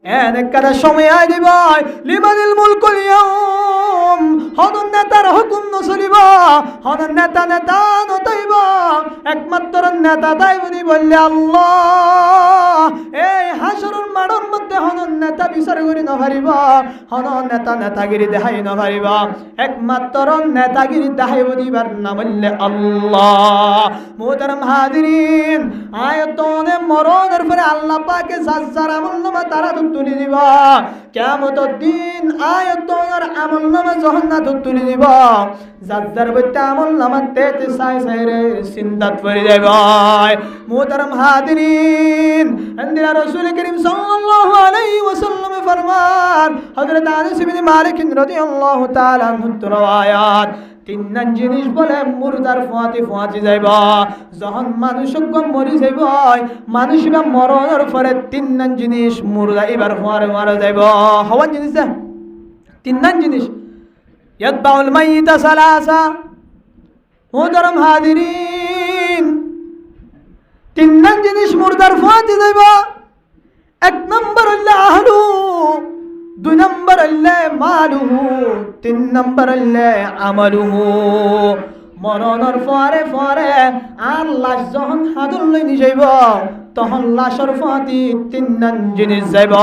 একটা সময় আই দিব লিমানিল মুলকুল ইয়াউম হনন নেতার হুকুম নচলিব হনন নেতা নেতা নতাইব একমাত্র নেতা তাই বলি বললে আল্লাহ এই হাসরের মাঠের মধ্যে হনন নেতা বিচার করি নভারিব হনন নেতা নেতাগিরি দেখাই নভারিব একমাত্র নেতাগিরি দেখাইব দিবার না বললে আল্লাহ। মুহতারাম হাজিরিন আয়াতনে মরণের পরে আল্লাহ পাকে যার আমলনামা তারা তুলে দিব কিয়ামতের দিন আয়াতনের আমলনামা জাহান্নামে তুলে দিব যার বইতে আমলনামা তেতে সাই সাই রে সিন্দাত পড়ে যাবে। মুহতারাম হাজিরিন আন্দিরা রাসূল করিম সাল্লাল্লাহু আলাইহি ওয়াসাল্লাম ফরমান হযরত আনাস ইবনে মালিক রাদিয়াল্লাহু তাআলা আনহু রওয়ায়াত তিনজন জিনিস বলে মুর্দার ফুয়াতি যাইবা যখন মানুষ মরি যাইব মানুষ বা মরণের পরে তিনজন জিনিস মুর্দা এবার মারা যাইব হওয়ার জিনিস তিনজন জিনিস ইয়াতবাউল মাইয়িতা সালাসা। মুহতারাম হাজিরিন তিনজন জিনিস মুর্দার ফুয়াতি যাইব এক নম্বর হলো আহলু দুই নম্বর হলে মালুহু তিন নম্বর হলে আমালুহু। মরণের পরে পরে আর লাশ যখন হাতুর লই নি যাইব তখন লাশের ফাতি তিনজন জিনিস যাইব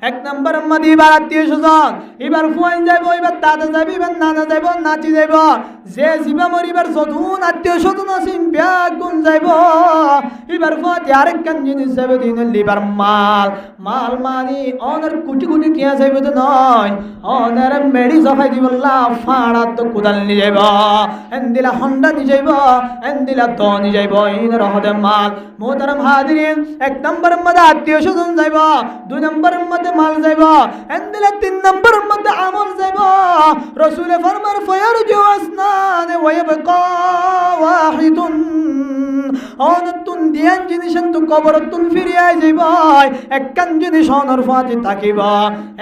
এক নম্বর মধ্যে এবার আত্মীয় স্বজন এবার ফুয়াইন যাইব এবার দাদা যাইব এবার নানা যাইব নাতি যাইব যে জীবা মরিবার যদুন আত্মীয় স্বজন আছে ব্যাগ গুণ যাইব এবার ফাতি আরেকখান জিনিস যাইব দিন লিবার মাল মাল মানি অনের কোটি কোটি টিয়া যাইব তো নয় অনের মেডি জফাই দিবল্লা ফাড়া তো কোদাল নি যাইব এন্দিলা হন্ডা নি যাইব এন্দিলা দ নি যাইব ইন রহদে মাল। মুহতারাম হাজিরিন এক নম্বরের মধ্যে আত্মীয় স্বজন যাইব দুই নম্বরের মধ্যে মাল যাইব এন্দিলা তিন নম্বরের মধ্যে আমল যাইব। রাসূলে ফরমান ফায়ারজু আসনান ওয়া ইয়াবকা ওয়াহিদুন অনতুন দিয়ান জিনিস তো কবরতুন ফিরিয়া যাইব একখান জিনিস অনর ফাতি থাকিব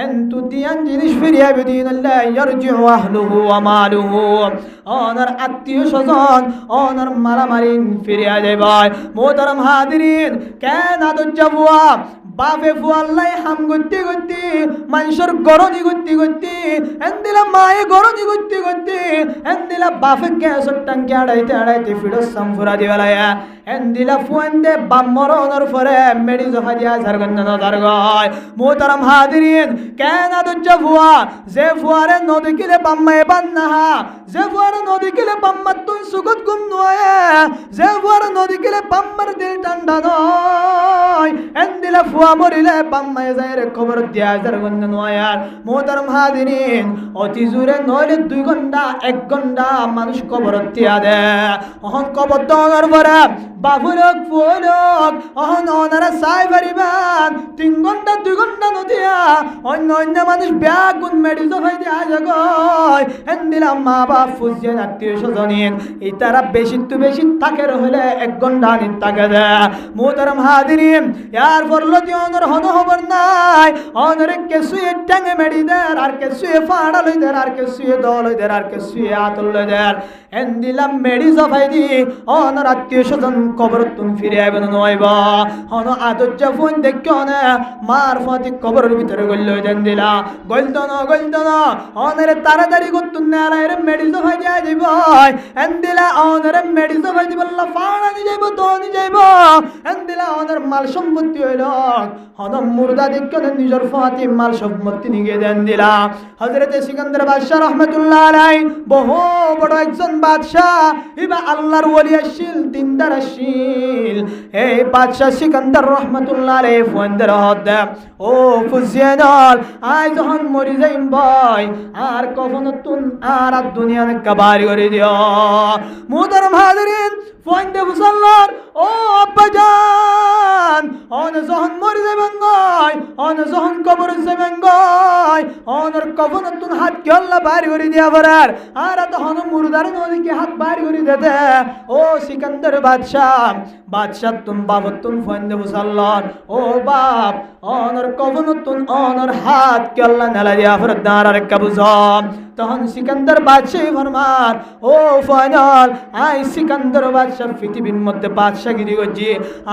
এন্তু দিয়ান জিনিস ফিরিয়া বিদিন আল্লাহ ইয়ারজিউ আহলুহু ওয়া মালুহু অনর আত্মীয় স্বজন অনর মারামারিন ফিরিয়া যাইব। মুহতারাম হাজিরিন কেন আদর যাবুয়া বাপে ফুয়াল্লাই হাম গতি গতি মানুষের গরনি গতি গতি এন্দিলা মায়ে গরনি গতি গতি এন্দিলা বাপে গ্যাসের টাঙ্কি আড়াইতে ফিরো সামফুরা দিওয়ালায়া এন্দিলা ফুয়ান্দে বামরনের পরে মেডি জফা দিয়া ঝারগন্দ নদার গয়। মুহতারাম হাজিরিন কেন আদর্য ফুয়া যে ফুয়ারে নদী কিলে বাম্মায়ে বান্নাহা যে ফুয়ারে নদী কিলে বাম্মার তুই সুগত গুম নয় যে ফুয়ারে নদী কিলে বাম্মার দিল ঠান্ডা নয় এন্দিলা ফুয়া মরিলে বাম্মায়ে যায় রে খবর দিয়া ঝারগন্দ নয়। মুহতারাম হাজিরিন অতি জোরে নইলে 2 ঘন্টা 1 ঘন্টা মানুষ কবর দিয়া দে অহন কবর দেওয়ার পরে বাবুলক ফুলক অহন ওনারা সাই পারিবান 3 ঘন্টা 2 ঘন্টা নদিয়া অন্য অন্য মানুষ ব্যাগ গুণ মেডি জফাই দিয়া জগয় এন্দিলা মা বাপ ফুজিয়ে আত্মীয় স্বজনিন এই তারা বেশি তো বেশি থাকে হলে 1 ঘন্টা নিন থাকে দে। মুহতারাম হাজিরিন ইয়ার ফরলতি অনর হন খবর নাই অনরে কেসুয়ে টাঙ্গে মেডি দের আর কেসুয়ে ফাড়া লই দের আর কেসুয়ে দল লই দের আর কেসুয়ে আতল লই দের এন্দিলা মেডি জফাই দি অনর আত্মীয় স্বজন কবর তুম ফিরে আইবেন নয়বা হন আদর্য ফোন দেখো না মার ফাতি কবরের ভিতরে গল দেন দিলা গলদন অনরে তাড়াতাড়ি করতুন না রে মেডি জফাই দিয়া দিব এন্দিলা অনরে মেডি জফাই দিবল্লা ফাড়া নি যাইব তো নি যাইব এন্দিলা অনর মাল সম্পত্তি হইল হন মুর্দা দেখো না নিজের ফাতি মাল সম্পত্তি নিয়ে দেন দিলা। হযরত সিকান্দার বাদশা রাহমাতুল্লাহ আলাইহি বহু বড় একজন বাদশা ইবা আল্লাহর ওলি আসিল দিনদার আসিল এই বাদশা সিকান্দার রাহমাতুল্লাহ আলাইহি ফন্দের হদ ও ফুজিয়ানাল আই যখন মরি যাইম ভাই আর কখনো তুন আর দুনিয়া নে কবারি করে দিও। মুহতারাম হাজিরিন ফন্দে মুসাল্লার ও আব্বাজান অন যখন মরি যাইবেন গয় অন যখন কবর যাইবেন গয় অনর কবর তুন হাত গল্লা বাড়ি করে দিয়া বরার আর তখন মুর্দার নদীকে হাত বাড়ি করে দিতে ও সিকান্দার বাদশা বাদশাহ তুন বাবতুন ফন্দে মুসাল্লার ও বাপ অনর কবনতুন অনর হাত কে আল্লাহ নালা দিয়া ফরদার আর কাবুজম তখন সিকান্দার বাদশাহ ফরমার ও ফাইনাল আই সিকান্দার বাদশাহ পৃথিবীর মধ্যে বাদশাগিরি করছি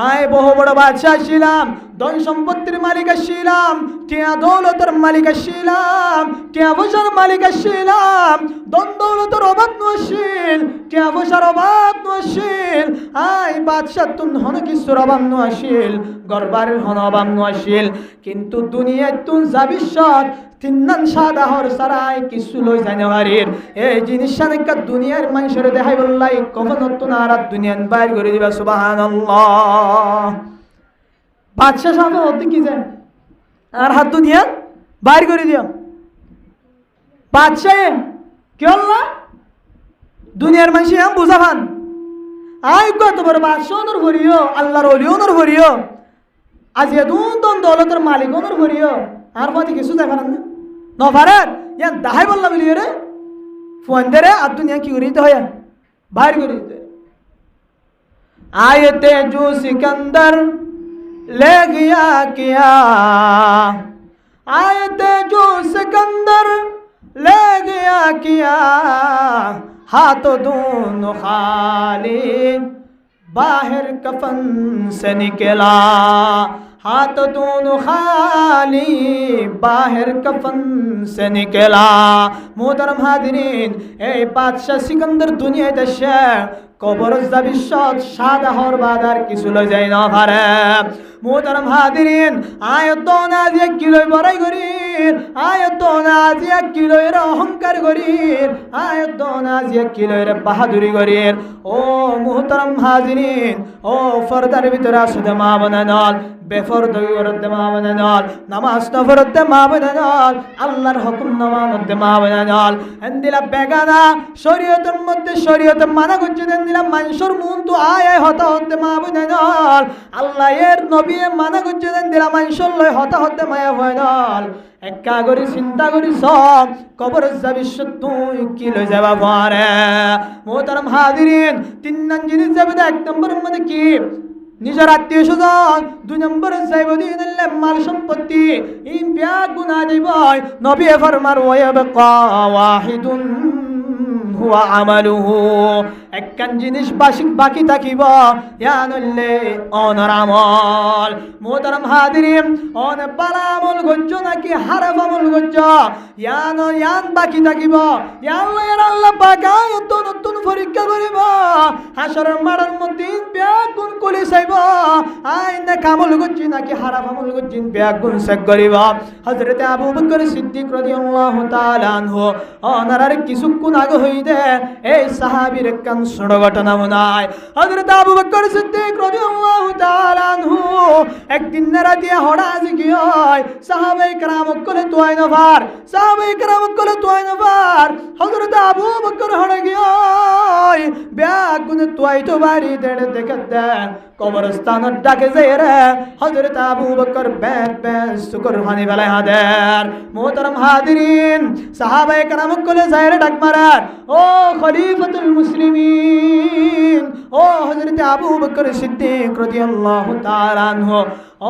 আই বহু বড় বাদশাহ ছিলাম ধন সম্পত্তির মালিক ছিলাম টিয়া দৌলতের মালিক ছিলাম টিয়া পয়সার মালিক ছিলাম ধন দৌলতের অভাব নছিল টিয়া পয়সার অভাব নছিল আই বাদশাহ তুন হন কিছুর অভাব নছিল গরবারের হন অভাব নছিল কিন্তু দুনিয়ায় তুন যাবিশ্বর তিন্নান সাদা হর সারাই কিছু লই জানে হারির এই জিনিস সানেকা দুনিয়ার মানুষের দেখাই বললাই কখন তুন আর দুনিয়ান বাইর করে দিবা সুবহানাল্লাহ বাদশাহ সাহেব হতে কি যায় আর হাত দুনিয়া বাইর করে দিও বাদশাহ কি আল্লাহ দুনিয়ার মানুষ আম বুঝা পান আই কত বড় বাদশাহ নর ভরিও আল্লাহর ওলিও নর ভরিও আজ এদুন দন দৌলতের মালিক নর ভরিও আর পথে কিছু যায় পারেন না নফারের ইয়ান দাহাই বললা বলি রে ফোন দে রে আর দুনিয়া কি করিতে হয় বাইর করে দিতে আয়তে জু সিকন্দর ले गया क्या आयते जो सिकंदर ले गया क्या हाथों दोनों खाली बाहर कफन से निकला हाथ दोनों खाली बाहर कफन से निकला मोहतरम हाजिरीन ए बादशाह सिकंदर दुनिया देशे কবর ভবিষ্যৎ সাদা হর বাদার কিছু লই যায় না পারে মোহতারাম হাজিরিন আয়তন আজ 1 কিলো বড়াই করির আয়তন আজ 1 কিলো এর অহংকার করির আয়তন আজ 1 কিলো এর বাহাদুরি করির ও মোহতারাম হাজিরিন ও ফরদার ভিতরে আসুদে মা বানানল বেফরদ করতে মা বানানল নামাজ না পড়তে মা বানানল আল্লাহর হুকুম না মানতে মা বানানল এন্দিলা বেগানা শরীয়তের মধ্যে শরীয়তে মানা করছে দিলাম মানুষের মন তো আয় হতা হতে মা বানানল আল্লাহ এর নবী মানা করছে দিলাম মানুষের লয় হতা হতে মায়া বানানল একা করি চিন্তা করি সব কবর ভবিষ্যৎ তুই কি লই যাবা পারে মোহতারাম হাজিরিন তিন নাম জিনিস যাবে 1 নম্বরের মধ্যে কি নিজের আত্মীয় স্বজন 2 নম্বরে যাইব দিলে মাল সম্পত্তি ইন বিয়া গুনাহ যাইব নবী ফরমার ওয়ায়াবকা ওয়াহিদুন হুয়া আমালুহু একখান জিনিস বাকি থাকিব ইয়ানলে অনর আমল মোহতারাম হাজিরিন অন বালা আমল গজ্জ নাকি হারাম আমল গজ্জ ইয়ান বাকি থাকিব ইয়ান আল্লাহ পাক নতুন পরীক্ষা করিব হাসরের মাঠের মধ্যে ব্যাগুন কলি চাইব আইনে কামল গজ্জি নাকি হারাম আমল গজ্জি ব্যাগুন চেক করিব হযরতে আবু বকর সিদ্দিক রাদিয়াল্লাহু তাআলা আনহু অনার কিছুক্ষণ আগে হইতে এই সাহাবীর কান ছোট ঘটনা মনায় হযরত আবু বকর সিদ্দিক রাদিয়াল্লাহু তাআলা আনহু একদিন রাতে হঠাৎ কি হয় সাহাবায়ে কেরাম কলে তোয় নফার সাহাবায়ে কেরাম কলে তোয় নফার হযরত আবু বকর হড়ে গিয়ে ব্যাগুন তোয় তো বাড়ি দেড় দেখতে কবরস্থান ডাকে যায় রে হযরত আবু বকর বেত শুকর হানি বেলায় হাদের মোহতারাম হাজিরিন সাহাবায়ে কেরাম কলে যায় রে ডাক মারার ও খলিফাতুল মুসলিমিন ও হযরত আবু বকর সিদ্দিক রাদিয়াল্লাহু তাআলা আনহু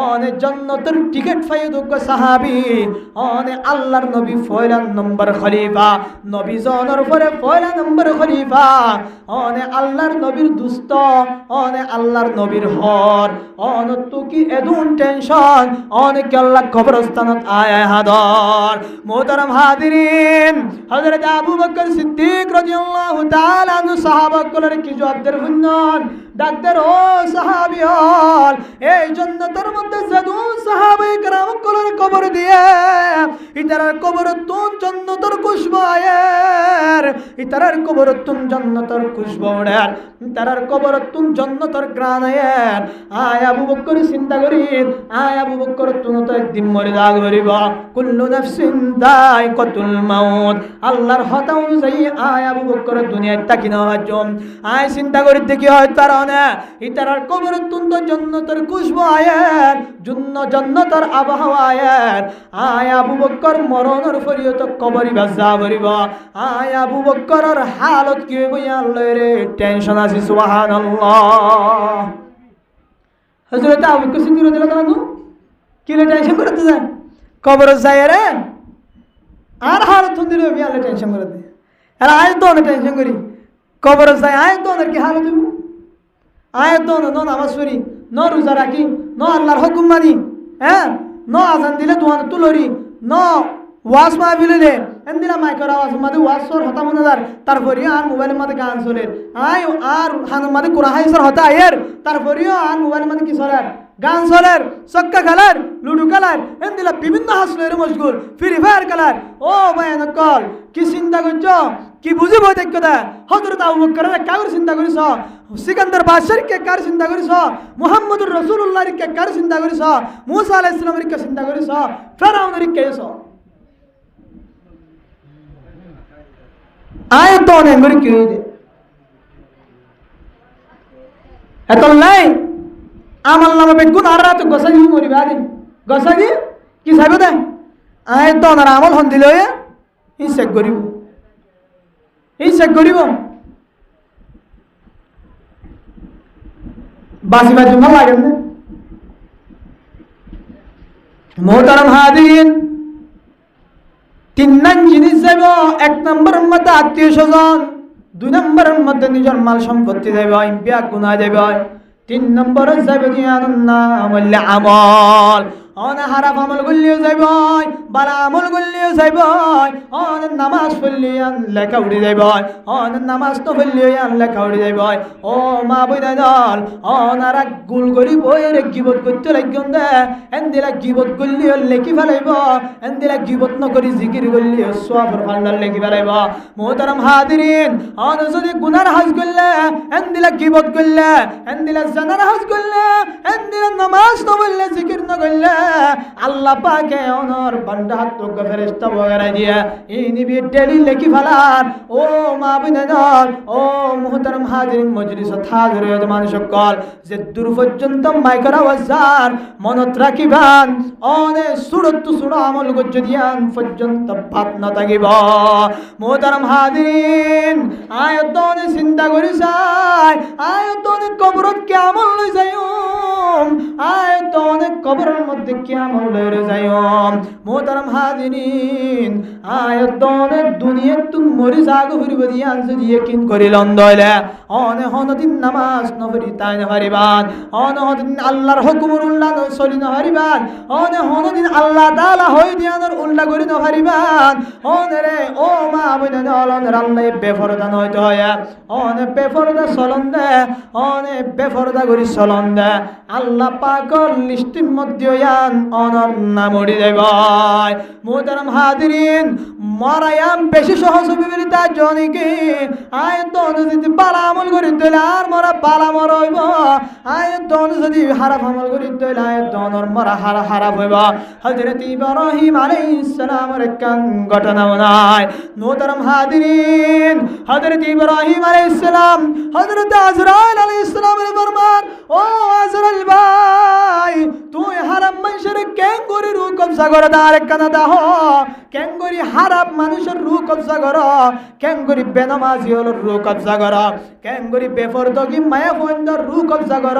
অনে জান্নাতের টিকিট পাইয়ে দুগ সাহাবী অনে আল্লাহর নবী পয়লা নম্বর খলিফা নবী জনের পরে পয়লা নম্বর খলিফা অনে আল্লাহর নবীর দুস্ত অনে আল্লাহর নবীর হর অন তো কি এদুন টেনশন অনে কি আল্লাহ কবরস্থানত আয় হাদর মোহতারাম হাজিরিন হযরত আবু বকর সিদ্দিক রাদিয়াল্লাহু তাআলা আনহু সাহাবা কলর কি জবাব দের হুন্নন ডাক্তার ও সাহাবী হল এই জান্নাতের মধ্যে যদুন সাহাবায়ে কেরাম কলর কবর দিয়ে ইতারার কবর তুন জান্নাতের খুশবু আয়ের ইতারার কবর তুন জান্নাতের খুশবু ওড়ার ইতারার কবর তুন জান্নাতের গ্রান আয়ের আয় আবু বকর চিন্তা করিন আয় আবু বকর তুন তো একদিন মরে যাগ করিব কুল্লু নাফসিন দায়িকাতুল মাউত আল্লাহর হতা অনুযায়ী আয় আবু বকর দুনিয়ায় তাকি না হজম আয় চিন্তা করি দেখি হয় তারা না ইতারার কবর তুন তো জান্নাতের খুশবু আয়ের জান্নাতের আবহাওয়া আয়ের আয় আবু বকর মরণের পরেও তো কবরই বাজা করিব আয় আবু বকরের হালত কি হইব আল্লাহ রে টেনশন আছে সুবহানাল্লাহ হযরত আবু বকর সিদ্দিক রাদিয়াল্লাহু আনহু কিলে টেনশন করতে যায় কবর যায় রে আর হালত দিল বিয়ালে টেনশন করতে আর আয় তো না টেনশন করি কবর যায় আয় তো না কি হালত দিব আয় তো না নামাজ পড়ি ন রোজা রাখি ন আল্লাহর হুকুম মানি হ্যাঁ ন আজান দিলে দোয়ান তুলরি ন ওয়াজ মাহফিলে দে এন্দিলা মাইকের আওয়াজ মাঝে ওয়াজ সর হতা মনে দার তারপরে আর মোবাইলের মধ্যে গান চলে আয় আর হানের মধ্যে কোরআন হাদিসের হতা আয়ের তারপরেও আর মোবাইলের মধ্যে কি চলে গান চলের চক্কা খেলার লুডু খেলার এন্দিলা বিভিন্ন হাসলের মশগুল ফ্রি ফায়ার খেলার ও ভাই নকল কি চিন্তা করছ কি বুঝিব দেখতা হযরত আবু বকরের কার চিন্তা করিস সিকান্দার বাদশার কে কার চিন্তা করিস মুহাম্মদুর রাসূলুল্লাহর কে কার চিন্তা করিস মুসা আলাইহিস সালামের কে চিন্তা করিস ফেরাউনের কে এসো আয় তো নেঙ্গরি কি হইছে এত নাই আমল নামে বেগুন আর রাত গসাগি মরিবা দিন গসাগি কি চাইব দে আয় তো না আমল হন দিলে ই চেক করিব বাসি বাজি ভাল লাগে না মোহতারাম হাদিন তিন নাম জিনিস যাইব এক নম্বরের মধ্যে আত্মীয় স্বজন দুই নম্বরের মধ্যে নিজের মাল সম্পত্তি যাইব ইম্পিয়া গুণা যাইব তিন নম্বরে যাইব আমল অনে হারাপ আমল করলেও যাইব বালা আমল করলেও যাইব অনে নামাজ পড়লে লেখা উড়ে যাইব অনে নামাজ তো পড়লেও লেখা উড়ে যাইব ও মা বইদাই দল অনারা গুল করি বইয়ের গিবত করতে লাগন দে এন্দিলা গিবত করলেও লেখি ফেলাইব এন্দিলা গিবত নকরি জিকির করলেও সওয়াবের ফান্ডার লেখি ফেলাইব মোহতারাম হাজিরিন অনে যদি গুনার হাজ করলে এন্দিলা গিবত করলে এন্দিলা জানার হাজ করলে এন্দিলা নামাজ তো বললে জিকির ন করলে আল্লাহ পাকে অনর বান্দা হাত তো ফেরেশতা বগেরা দিয়া এই নিবি ডেলি লেখি ফেলার ও মা বিনাদর ও মুহতারাম হাজিরিন মজলিস হাজির হয়ে মানুষ সকল যে দূর পর্যন্ত মাইকের আওয়াজ মনত রাখিবান অনে সুরত সুর আমল গজ্জ দিয়ান পর্যন্ত ভাত না থাকিব মুহতারাম হাজিরিন আয়তনে চিন্তা করি চাই আয়তনে কবরত কে আমল লই যাইম আয়তনে কবরের মধ্যে কে আমল লই যাইম মুহতারাম হাজিরিন আয়তনে দুনিয়া তুম মরি জাগো ফিরব দিয়ান যদি ইয়াকিন করিলন দইলে অনে হনদিন নামাজ নফরি তাই না হারিবান অনে হনদিন আল্লাহর হুকুমর উল্লাহ চলি না হারিবান অনে হনদিন আল্লাহ তাআলা হই দিয়ানোর উল্লাহ করি না হারিবান অনে রে ও মা বইনা দলন আল্লাহ বেফরদা নইতে হয় অনে বেফরদা চলন দে অনে বেফরদা করি চলন দে আল্লাহ পাকর লিস্টির মধ্যে ইয়ান অনর নাম উড়ি যাইব মুহতারাম হাজিরিন মরায়াম বেশি সহজ বিবৃতা জনিকে আয়তন যদি পালা আমল করি তৈলে আর মরা পালা মরইব আয়তন যদি হারাপ আমল করি তৈলে আয়তনর মরা হারাপ হইব হযরত ইব্রাহিম আলাইহিস সালামের কান ঘটনা নাই মুহতারাম হাজিরিন হযরত ইব্রাহিম আলাইহিস সালাম হযরত আজরাইল আলাইহিস সালামের ফরমান ও আজরাইল ভাই তুই হারাম মানুষের কেন করি রূপ কবজা করে দার কানা দাহ কেন করি হারাপ মানুষের রূপ কবজা কর কেন করি বেনামাজি হল রূপ কবজা কর কেন করি বেফরদগি মায়া ফন্দর রূপ কবজা কর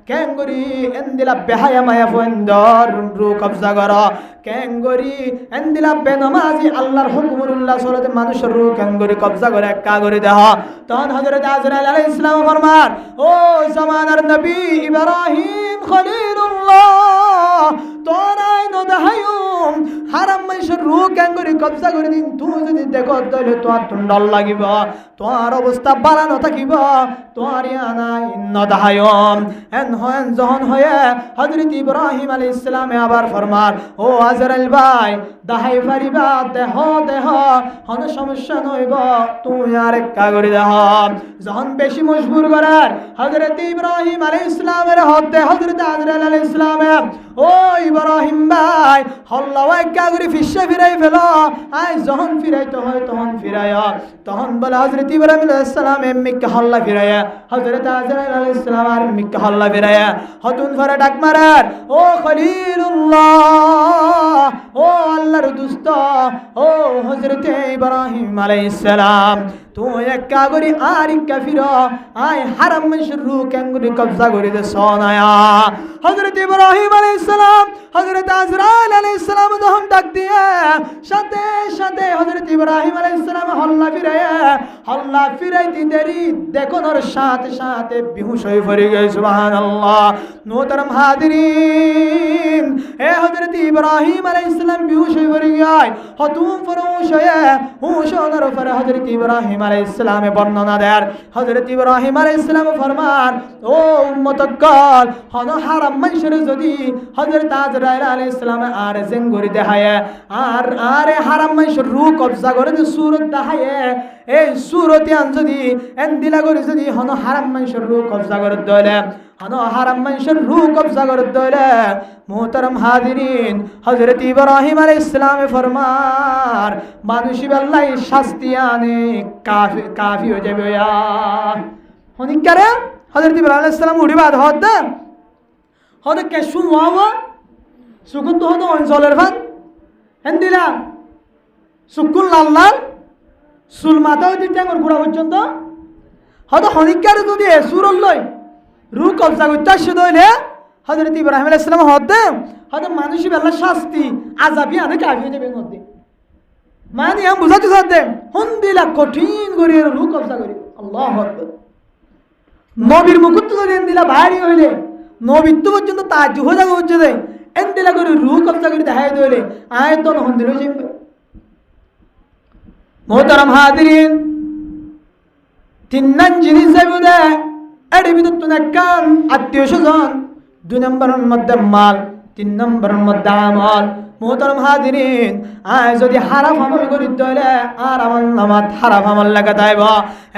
কেন করি এন্দিলা বেহায়া মায়া ফন্দর রূপ কবজা কর কেন করি এন্দিলা বেনামাজি আল্লাহর হুকুমুল্লাহ সরতে মানুষের রূপ কেন করি কবজা করে একা করে দেহ তখন হযরত আজরাইল আলাইহিস সালাম ফরমান ও জামানার নবী ইব্রাহিম খলিলুল্লাহ তোরাই নদাহায়ুম হারাম মানুষের রূহ কেন করে কবজা করে দিন তুই যদি দেখো তাহলে তোমার ডর লাগিব তোমার অবস্থা বাড়ানো থাকিব তোমার ইয়ানাই নদাহায়ুম এন হয় যখন হয়ে হযরত ইব্রাহিম আলাইহিস সালামে আবার ফরমান ও আজরাইল ভাই দাহাই পারিবা দেহ হন সমস্যা নইব তুই আর একা করে দেহ যখন বেশি মজবুর করার হযরত ইব্রাহিম আলাইহিস সালামের হতে হযরত আজরাইল আলাইহিস সালামে ও ইব্রাহিম ভাই হল্লাও একা করে ফিসে ফিরাই ফেল আই যখন ফিরাইতে হয় তখন ফিরায় তখন বলে হযরত ইব্রাহিম আলাইহিস সালাম এমনিকে হল্লা ফিরায় হযরত আজরাইল আলাইহিস সালাম আর এমনিকে হল্লা ফিরায় হতুন ফরে ডাক মারার ও খলিলুল্লাহ ও আল্লাহর দোস্ত ও হযরতে ইব্রাহিম আলাইহিস সালাম তুই একা করি আর ইকা ফির আয় হারাম শরু কেঙ্গুরি কবজা করে দে সোনায়া হযরতে ইব্রাহিম আলাইহিস সালাম হযরত আজরাইল আলাইহিস সালাম যখন ডাক দিয়ে সাথে সাথে হযরত ইব্রাহিম আলাইহিস সালাম হল্লা ফিরাইতে দেরি দেখো নর সাথে সাথে বেহুশ হয়ে পড়ে গেছে সুবহানাল্লাহ মোহতারাম হাজিরিন এ হযরত ইব্রাহিম আলাইহিস সালাম বেহুশ হয়ে পড়ে গয় হতুম ফরুশ হয়ে হুশ ওনার উপরে হযরত ইব্রাহিম আলাইহিস সালামে বর্ণনা দেন হযরত ইব্রাহিম আলাইহিস সালাম ফরমান ও উম্মতকল হন হারাম মানুষের যদি হযরত আজরাইল আলাইহিস সালাম আর জেঙ্গরি দেখায় আর হারাম মানুষের রূহ কবজা করে যে সূরত দেখায় এই সূরতে আন যদি এন্দিলা করে যদি হন হারাম মানুষের রূহ কবজা করে দলে হন হারাম মানুষের রূহ কবজা করে দলে মোহতারাম হাজিরিন হযরত ইব্রাহিম আলাইহিস সালাম ফরমান মানুষ বেলাই শাস্তি আনে কাফি হয়ে যাবে হনিকারে হযরত ইব্রাহিম আলাইহিস সালাম উড়িবাদ হদ হদ কে শুনওয়া সুকুন তো হদ অঞ্চলের ভাত এন্দিলা সুকুন লাল লাল সুল মাথা হইতে ট্যাঙ্গর ঘোরা পর্যন্ত হয়তো হনিকার যদি সুরল লয় রু কবজা করতে আসছে দইলে হযরত ইব্রাহিম আলাইহিস সালাম হদে হয়তো মানুষই বেলা শাস্তি আযাবি আনে কাফি হয়ে যাবে মধ্যে মানে আমি বুঝাতে চাইতে হন্দিলা কঠিন করে রু কবজা করি আল্লাহু আকবার নবীর মুকুট যদি এন্দিলা ভারী হইলে নবীর তো পর্যন্ত তাজ্জুব হয়ে যাবে হচ্ছে যে এন্দিলা করে রু কবজা করে দেখাই দইলে আয়তন হন্দিল হয়ে যাবে মোহতারাম হাজিরিন তিন জিনিস যাইবে এর ভিতর তো একখান আত্মীয় স্বজন 2 নম্বরের মধ্যে মাল 3 নম্বরের মধ্যে আমল মোহতারাম হাজিরিন আয় যদি হারাম আমল করি তাহলে আর আমল নামাত হারাম আমল লাগা তাইব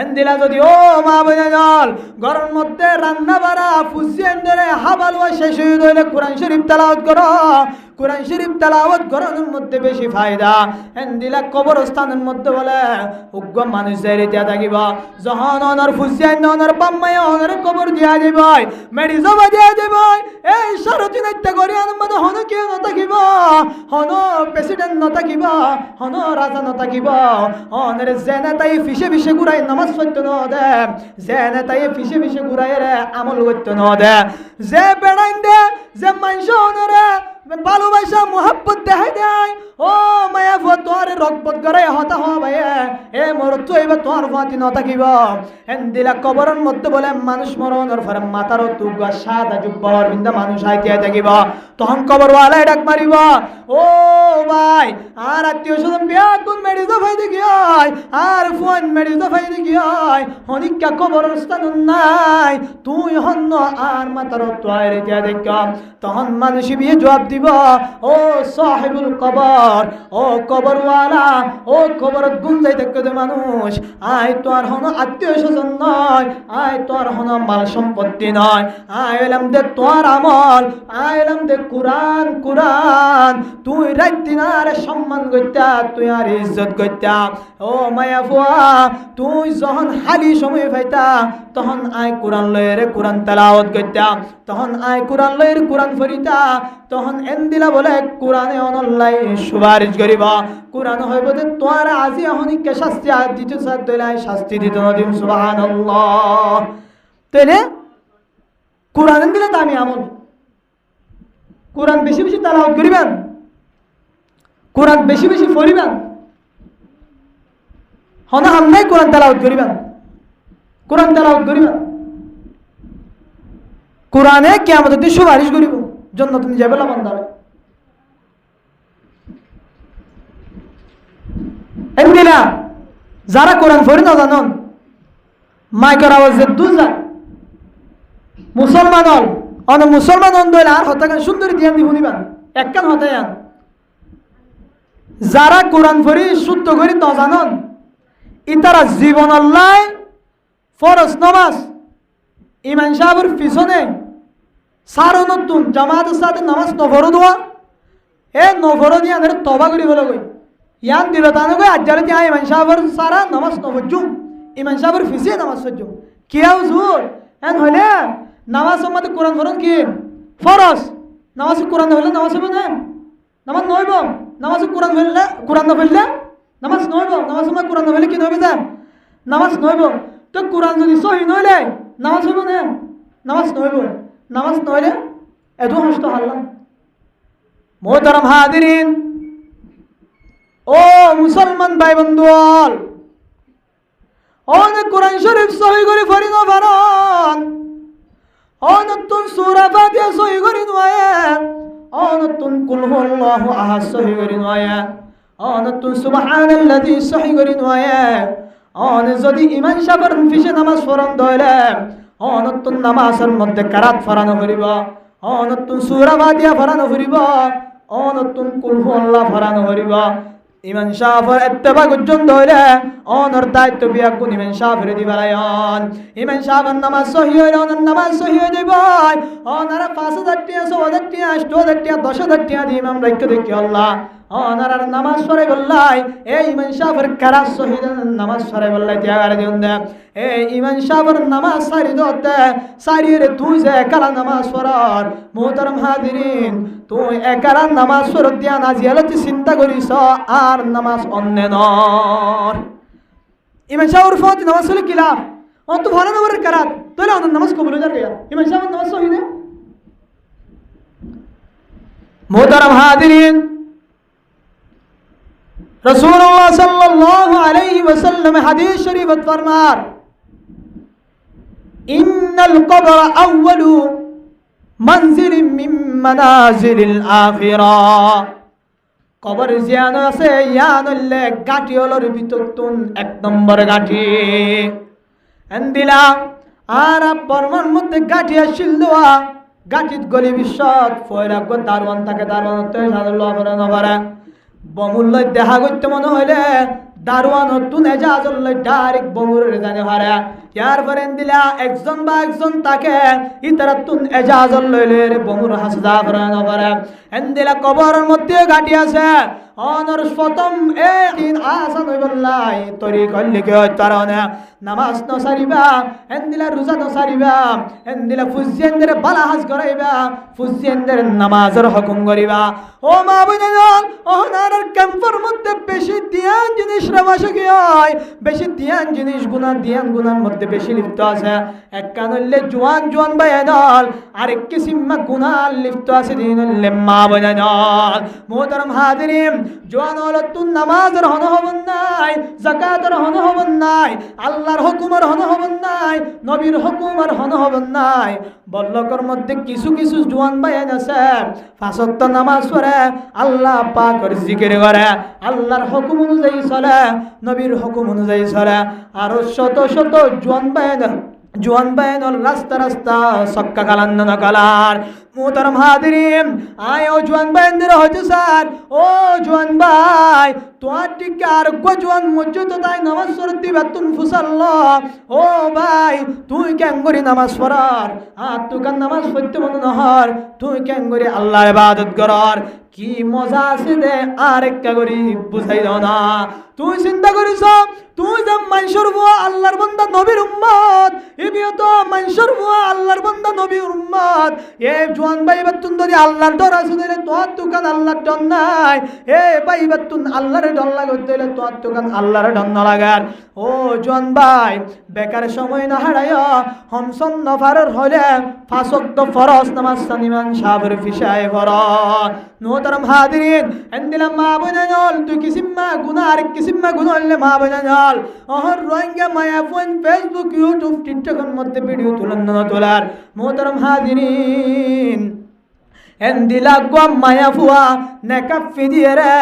এন্দিলা যদি ও মা বনে জল ঘরের মধ্যে রান্না বাড়া ফুসিয়ে ধরে হাবালুয়া শেষ হয়ে গেলে কোরআন শরীফ তেলাওয়াত করো কোরআন শরীফ তেলাওয়াত করানোর মধ্যে বেশি ফায়দা এন্দিলা কবরস্থানের মধ্যে বলে উগ্র মানুষ যাই দিয়া থাকিব যখন অনর ফুসিয়ে অনর পাম্মাই অনর কবর দিয়া দিব মেডি জমা দিয়া দিব এই সারতি নাইত্য করি আনন্দ হন কেউ নথাকিব হন প্রেসিডেন্ট নথাকিব হন রাজা নথাকিব অনের যে নেতাই ফিসে ফিসে ঘুরাই নামাজ পড়ত ন দে যে নেতাই ফিসে ফিসে ঘুরাই রে আমল করত ন দে যে বেড়াইন দে যে মানুষ অনরে ভালোবাসা মোহাব্বত দেখাই দেয় ও মায়া তোর রকবত করে হতা হবে এ মোর তো এবার তোর ফাতি নথাকিব এন্দিলা কবরের মধ্যে বলে মানুষ মরণের পরে মাথার তুগা সাদা জুব্বার বিন্দা মানুষ আইতে থাকিব তখন কবরওয়ালায় ডাক মারিব ও ভাই আর আত্মীয় স্বজন বিয়া কোন মেডিজো ভাই দেখি আর ফোন মেডিজো ভাই দেখি হনিকা কবরের স্থান নাই তুই হন্ন আর মাথার তোয়ার দিয়া দেখ তখন মানুষ বিয়ে জবাব দিব ও সাহেবুল কবর ও কবরওয়ালা ও কবর গুঞ্জাই দেখতে মানুষ আয় তোর হন আত্মীয় স্বজন নয় আয় তোর হন মাল সম্পত্তি নয় আয় এলাম দে তোর আমল আয় এলাম দে কুরআন কুরআন তুই রাত দিন আর সম্মান করতা তুই আর ইজ্জত করতা ও মায়া ফুয়া তুই যখন হালি সময় পাইতা তখন আয় কোরআন লয়ের কোরআন তেলাওয়াত করতা তখন আয় কোরআন লয়ের কোরআন পড়িতা তখন এন্দিলা বলে কোরআনে অনল্লাই সুপারিশ করিব কোরআন হইব যে তোর আজি অহনিকে শাস্তি দিতে সাথ দইলাই শাস্তি দিত নদিম সুবহানাল্লাহ তাইলে কোরআন দিলে দামি আমল কোরআন বেশি বেশি তেলাওয়াত করিবেন কোরআন বেশি বেশি পড়িবেন হনা আমরাই কোরআন তেলাওয়াত করিবেন কোরআন তেলাওয়াত করিবেন কোরআনে কিয়ামতের দিন সুপারিশ করিব জান্নাতে নিয়ে যাবে বান্দারে এমনিলা যারা কোরআন পড়ে না জানেন মাইকের আওয়াজে দুজা মুসলমান হল অন মুসলমান হন দইলে আর হতাকান সুন্দরী দিয়ান দি শুনিবেন একখান হতায়ান যারা কোরআন পড়ি শুদ্ধ করি না জানেন ইতারা জীবন আল্লাহ ফরজ নামাজ ইমাম সাহেবের পিছনে সারো নতুন জামাতের সাথে নামাজ নফরো দোয়া এ নফরো দিয়ে আনের তবা করি বলে গই ইয়ান দিল তানো গই আজ্জারে দিয়ে ইমাম সাহেবের সারা নামাজ নফজুম ইমাম সাহেবের পিছিয়ে নামাজ সজ্জুম কি হুজুর এন হইলে নামাজ মধ্যে কোরআন ফরজ কি ফরজ নামাজ কোরআন হইলে নামাজ হবে না নামাজ নইব নামাজ কোরআন হইলে কোরআন না পড়লে নামাজ নইব, নামাজ সময় কোরআন নইলে কি নইবে যা নামাজ নইব। তো কোরআন যদি সহি নইলে নামাজ হইব না, নামাজ নইব। নামাজ নইলে এত হস্ত হাল্লা। মোহতারাম হাদিরিন, ও মুসলমান ভাই বন্ধু, অনেক কোরআন শরীফ সহি করে পড়ি না পারন, অনতুন সূরা ফাতিহা সহি করে নয়, অনতুন কুল হুয়াল্লাহু আহাদ সহি করে নয়, অনতুন সুবহানাল্লাযী সহি করে নয়, অন যদি ইমাম সাহেবের পিছে নামাজ পড়ন দইলে অনতুন নামাজের মধ্যে কারাত ফরানো করিব, অনতুন সূরা ফাতিহা ফরানো করিব, অনতুন কুল হুয়াল্লাহ ফরানো করিব। ইমাম সাহেবের ইত্তেবা গুজন দইলে অনর দায়িত্ব বিয়া কোন ইমাম সাহেবের দিবালায়ন। ইমাম সাহেবের নামাজ সহি হইলে অনর নামাজ সহি হয়ে যাইব। অনারা 5,000 টাকা 6,000 টাকা 8,000 টাকা 10,000 টাকা দিয়ে ইমাম রাখতে দেখি আল্লাহ অনারার নামাজ পড়ে বললাই এই ইমাম সাহেবের কারাত সহি নামাজ পড়ে বললাই ত্যাগারে দিন দে। এই ইমাম সাহেবের নামাজ সারি দতে সারিয়ে তুই যে একালা নামাজ পড়ার। মোহতারাম হাদিরিন, তুই একালা নামাজ পড় দিয়া না জিয়ালতি চিন্তা করিস আর নামাজ অন্য নর। ইমাম সাহেবের ফত নামাজ হলে কি লাভ? অত ভালো নম্বরের কারাত তাহলে অন্য নামাজ কবুল হয়ে যাবে। ইমাম সাহেবের নামাজ সহি না। মোহতারাম হাদিরিন, রাসূলুল্লাহ সাল্লাল্লাহু আলাইহি ওয়াসাল্লাম হাদিস শরীফত ফরমার, ইন্নাল কবর আউয়ালু মানজিলিন মিন মানাজিলিল আখিরাহ। কবর জিয়ান আছে ইয়ানলে গাটি হলর ভিতরতুন 1 নম্বর গাটি এন্দিলা আর পরমার মধ্যে গাটি আসিল দোয়া গাটিত গলি বিশ্বত ফয়রা গো দারওয়ান থাকে, দারওয়ান তো সাদুল্লাহ করে না পারে বমুল্য দেখা করতে মনে হইলে দারওয়ান হতুন এজাজল ডাইরেক্ট বমুরের জানে হারা। ইয়ার পরে দিলা একজন বা একজন তাকে ইতারাতুন এজাজল লইলে বমুর হাসদা করে না পারে। এন্দিলা কবরের মধ্যে গাটি আছে অনর প্রথম একদিন আসান হইবল্লাই তরি করলে কি হয় তার নামাজ ন সারিবা, এন্দিলা রোজা ন সারিবা, এন্দিলা ফুজিয়েন্দের বালা হাজ করাইবা, ফুজিয়েন্দের নামাজের হুকুম করিবা। ও মা বুঝান ও নারার ক্যাম্পের মধ্যে বেশি দিয়ান জিনিস রামাশে কি হয়, বেশি দিয়ান জিনিস গুনাহ দিয়ান গুনার মধ্যে বেশি লিপ্ত আছে। এক কানলে জোয়ান জোয়ান বায়ানল আরেক কিসিমা গুনাহ লিপ্ত আছে দিনলে মা বুঝান। মোহতারাম হাদিরিন, জোয়ান হলো তুন নামাজের হন হবন নাই, যাকাতের হন হবন নাই, আল্লাহর হুকুমের হন হবন নাই, নবীর হুকুমের হন হবন নাই। বল্লকর মধ্যে কিছু কিছু জোয়ান বায়ান আছে 5 ওয়াক্ত নামাজ পড়ে, আল্লাহ পাকের জিকির করে, আল্লাহর হুকুম অনুযায়ী চলে, নবীর হুকুম অনুযায়ী চলে। আর শত শত জোয়ান বায়ান রাস্তা রাস্তা সক্কা কালান্ন না কালার। মোহতারাম হাদিরিন, আয় ও জোয়ান বায়ানদের হয়তো স্যার ও জোয়ান ভাই তোমার টিকে আর জোয়ান মসজিদ তাই নামাজ পড়তে বেতন ফুসাল্ল। ও ভাই তুই কেন করি নামাজ পড়ার আর তুই কেন নামাজ পড়তে মনে নহর, তুই কেন করি আল্লাহর ইবাদত করার কি মজা আছে দে আর একটা করি বুঝাই দাও না। তুই চিন্তা করিস তুই যে মানুষের বুয়া আল্লাহর বান্দা নবীর উম্মত, এবিও তো মানুষের বুয়া আল্লাহর বান্দা নবীর উম্মত। এ জোয়ান ভাই বেতন যদি আল্লাহর ডর আছে দিলে তোর দোকান আল্লাহর ডর নাই। এ ভাই বেতন আল্লাহর ডর লাগে দিলে তোর দোকান আল্লাহর ডর না লাগার। ও জোয়ান ভাই বেকার সময় না হারায় হমসন নফারের হলে 5 ওয়াক্ত ফরজ নামাজ সানিমান সাবর ফিসায় ফরজ। মোহতারাম হাদিরিন, এন্দিলা মা বনাল তুই কিসিমা গুনাহ আর কিসিমা গুনাহ হলে মা বনাল অহর রোহিঙ্গা মায়া ফোন ফেসবুক ইউটিউব টিকটকের মধ্যে ভিডিও তুলেন না তোলার। মোহতারাম হাদিরিন, এন্দিলা গো মায়া ফুয়া নেকাফি দিয়ে রে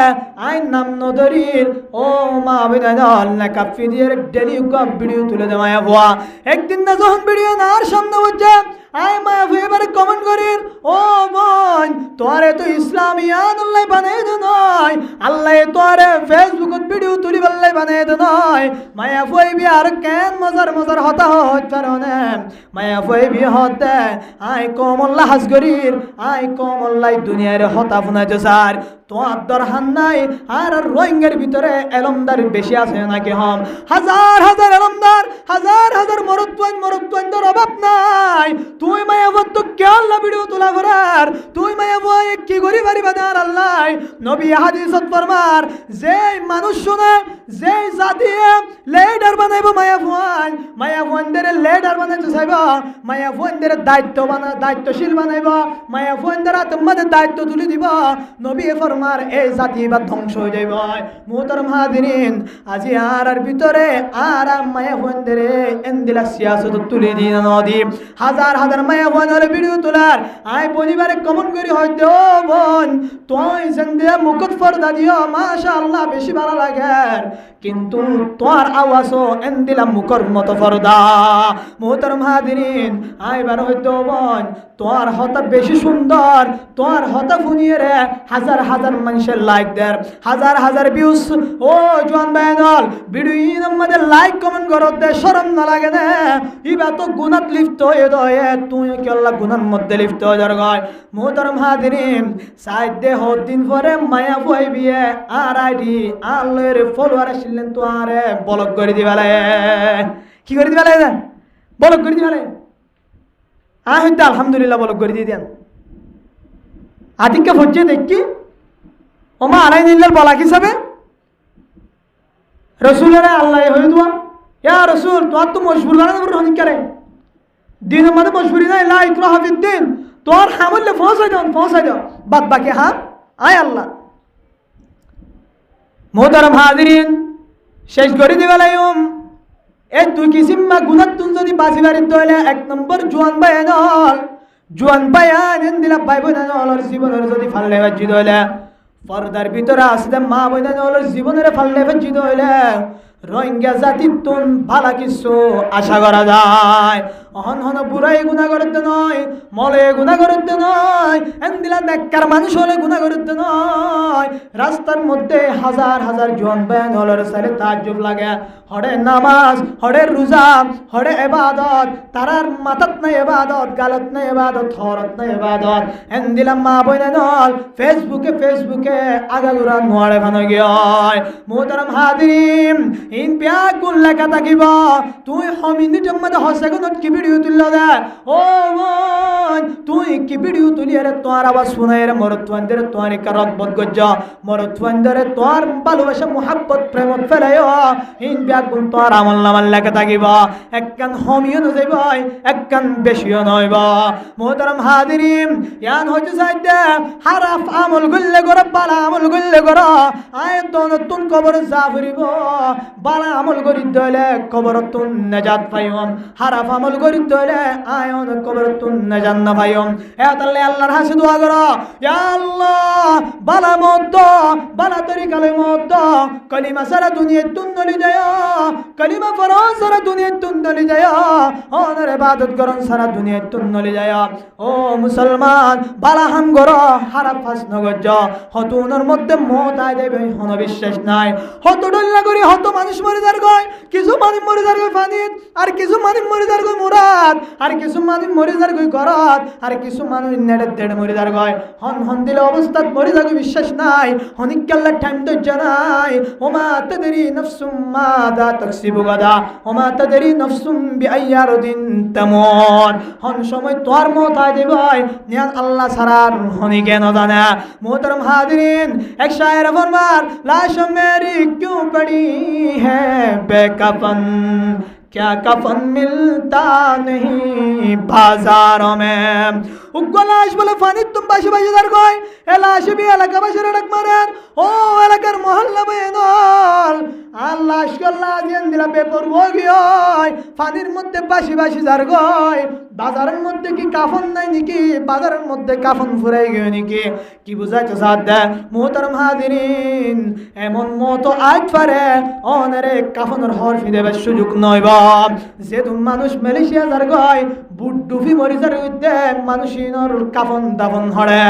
আইন নাম নদরির ও মা বিনাল নেকাফি দিয়ে ডেলি গো ভিডিও তুলে দে মায়া ফুয়া। একদিন না যখন ভিডিও না আর সামনে হচ্ছে আয় মায়া ফুয়া এবারে কমেন্ট করির ও বোন তোরে তো ইসলামিয়ান আল্লাহ বানাই দে নয়, আল্লাহ তোরে ফেসবুকত ভিডিও তুলি বললাই বানাই দে নয়। মায়া ফুয়া বি আর কেন মজার মজার হতা হচ্ছে রে মায়া ফুয়া বি হতে আয় কমল্লা হাস করির আয় কমল্লাই দুনিয়ার হতা ফুনাইতে স্যার তোমার দরহান নাই। আর রোহিঙ্গার ভিতরে এলমদার বেশি আছে নাকি হম হাজার হাজার এলম ইমানদার হাজার হাজার মরত্বন্দর অভাব নাই তুই মায়া বত কে আল্লাহ ভিডিও তোলা করার তুই মায়া বয় কি করি বাড়ি বাদার আল্লাহ নবী হাদিসত ফরমার যে মানুষ শুনে যে জাতি লিডার বানাইব মায়া ফুয়ানদের লিডার বানাইতে চাইব মায়া ফুয়ানদের দায়িত্বশীল বানাইব মায়া ফুয়ানদের তোমাদের দায়িত্ব তুলে দিব নবী ফরমার এই জাতি বা ধ্বংস হয়ে যাইব মুহতারাম হাজিরিন আজি আর ভিতরে আর মায়া ফুয়ানদের এন্দিলা সিয়াসত তুলে দিন নদী হাজার হাজার মায়া ফুয়ানের ভিডিও তোলার আয় পরিবারে কমন করি হয়তো বোন তুই জিন্দে মুকুট ফরদা দিও মাশাআল্লাহ বেশি ভালো লাগে কিন্তু তোর আওয়াজও এন্দিলা মুখর মতো ফরদা মুহতারাম হাজিরিন আইবার হয়তো বোন তোর হতা বেশি সুন্দর তোর হতা ফুনিয়ে রে হাজার হাজার মানুষের লাইক দের হাজার হাজার ভিউজ ও জোয়ান ভাইনল ভিডিও আমাদের লাইক কমেন্ট করো দে শরম না লাগে না ইবা তো গুনাত লিপ্ত হয়ে দয়ে তুই কি আল্লাহ গুনার মধ্যে লিপ্ত হয়ে যার গয় মুহতারাম হাজিরিন সাইড দে দিন পরে মায়া বই বিয়ে আর আইডি আল্লাহর ফলোয়ার আসলেন তো আরে ব্লক করে দিবালে কি করে দিবালে ব্লক করে দিবালে হয়তো আলহামদুলিল্লাহ ব্লক করে দিয়ে দেন আতিককে ফজ্জে দেখি ওমা আড়াই নিল্লার বলাক হিসাবে রসুলের আল্লাহ হয়ে দোয়া ইয়া রসুল তোর তো মশহুর বানানো হনিকারে দিনের মধ্যে মশহুরি নাই লা ইকরাহা ফিদ্দিন তোর হামলে পৌঁছাই দাও বাদ বাকি হ্যাঁ আয় আল্লাহ মুহতারাম হাজিরিন শেষ করে দিবালাইম এই তুই কিসিম্মা গুনাত তুন যদি বাসি বাড়ির দইলে এক নম্বর জোয়ান বায়ান দিলা ভাই বোনের জীবনের যদি ফাল্লে বাজি দইলে পর্দার ভিতরে আসলে মা বোনের জীবনের ফাল্লে বাজি দইলে রোহিঙ্গা জাতির তুন ভালা কিছু আশা করা যায় অহন হন বুড়াই গুণা করতে নয় মলে গুণা করতে নয় এন্দিলা নেককার মানুষ হলে গুণা করতে নয় রাস্তার মধ্যে হাজার হাজার জন ব্যান হলের সারে তাজ্জুব লাগে হড়ে নামাজ হড়ে রোজা হড়ে ইবাদত তারার মাথাত নাই ইবাদত গালত নাই ইবাদত হরত নাই ইবাদত এন্দিলা মা বইনা নল ফেসবুকে আগাগুরা নোয়ারে ভানো গিয় মুহতারাম হাজিরিন ইন পিয়া গুল লেখা থাকিব তুই মিনিটের মধ্যে হসে গুণ কি ভিডিও তুলল দে ও বোন তুই কি ভিডিও তুলিয়ে রে তোর আওয়াজ শুনাই রে মরত্বানদের তোর কারক বদ গজ্জ মরত্বানদের তোর ভালোবাসা মোহাব্বত প্রেম ফেলায় ইন পিয়া গুল তোর আমল নামাল লেখা থাকিব একখান হমিও নজাইব একখান বেশিও নইব মুহতারাম হাজিরিন ইয়ান হইতে চাইতে হারাফ আমল গুল্লে গর বালা আমল গুল্লে গর আয় তো নতুন কবর যা ফুরিব বালা আমল করি দইলে কবরতুন নাজাত পাইম হারাফ আমল করি দইলে আয়ন কবরতুন নাজাত না পাইম এ তাহলে আল্লাহর হাসে দোয়া করো ইয়া আল্লাহ বালা মত বালা তরিকালে মত কলিমা সারা দুনিয়া তুন নলি যায় কলিমা ফরজ সারা দুনিয়া তুন নলি যায় ওনার ইবাদত করন সারা দুনিয়া তুন নলি যায় ও মুসলমান বালা হাম করো হারাফ ফাস নগজ হতুনের মধ্যে মত আই দেবে হন বিশ্বাস নাই হত ডল্লা করি হত মানুষ মরে যার গয় কিছু মানুষ মরে যার গয় ফানিত আর কিছু মানুষ মরে যার গয় মুরাদ আর কিছু মানুষ মরে যার গয় গরত আর কিছু মানুষ নেড়ে দেড় মরে যার গয় হন দিলে অবস্থাত মরে যার গয় বিশ্বাস নাই হনিক কাল্লা টাইম তো জানাই ওমা তাদরি নফসুম মাদা তাকসিবু গাদা ওমা তাদরি নফসুম বিআইয়ারদিন তামুত হন সময় তোর মত আই দেবই নিয়ান আল্লাহ সারার হনি কেন জানা মুহতারাম হাজিরিন এক শায়ের ফরমার লাশ মেরি क्यों पड़ी है बेकफन क्या कफन मिलता नहीं बाजारों में उग्गो लाश बोले फानी तुम बाशी बाशी दर गए ए लाश भी एलाका बाशी रड़क मारेन ओ एलाकार मोहल्ला बेनल আর লাশ কল্লা দিন দিলা পেপর গিয়ে ফানির মধ্যে বাসি বাসি যার গয় বাজারের মধ্যে কি কাফন নাই নাকি বাজারের মধ্যে কাফন ফুরাই গিয়ে নাকি কি বুঝাইতে সাদা মুহতারাম হাজিরিন এমন মত আইত পারে অনেরে কাফনের হরফি দেবার সুযোগ নয় বা যে তুমি মানুষ মালয়েশিয়া যার গয় বুট ডুফি মরি যার হইতে মানুষিনর কাফন দাফন হরে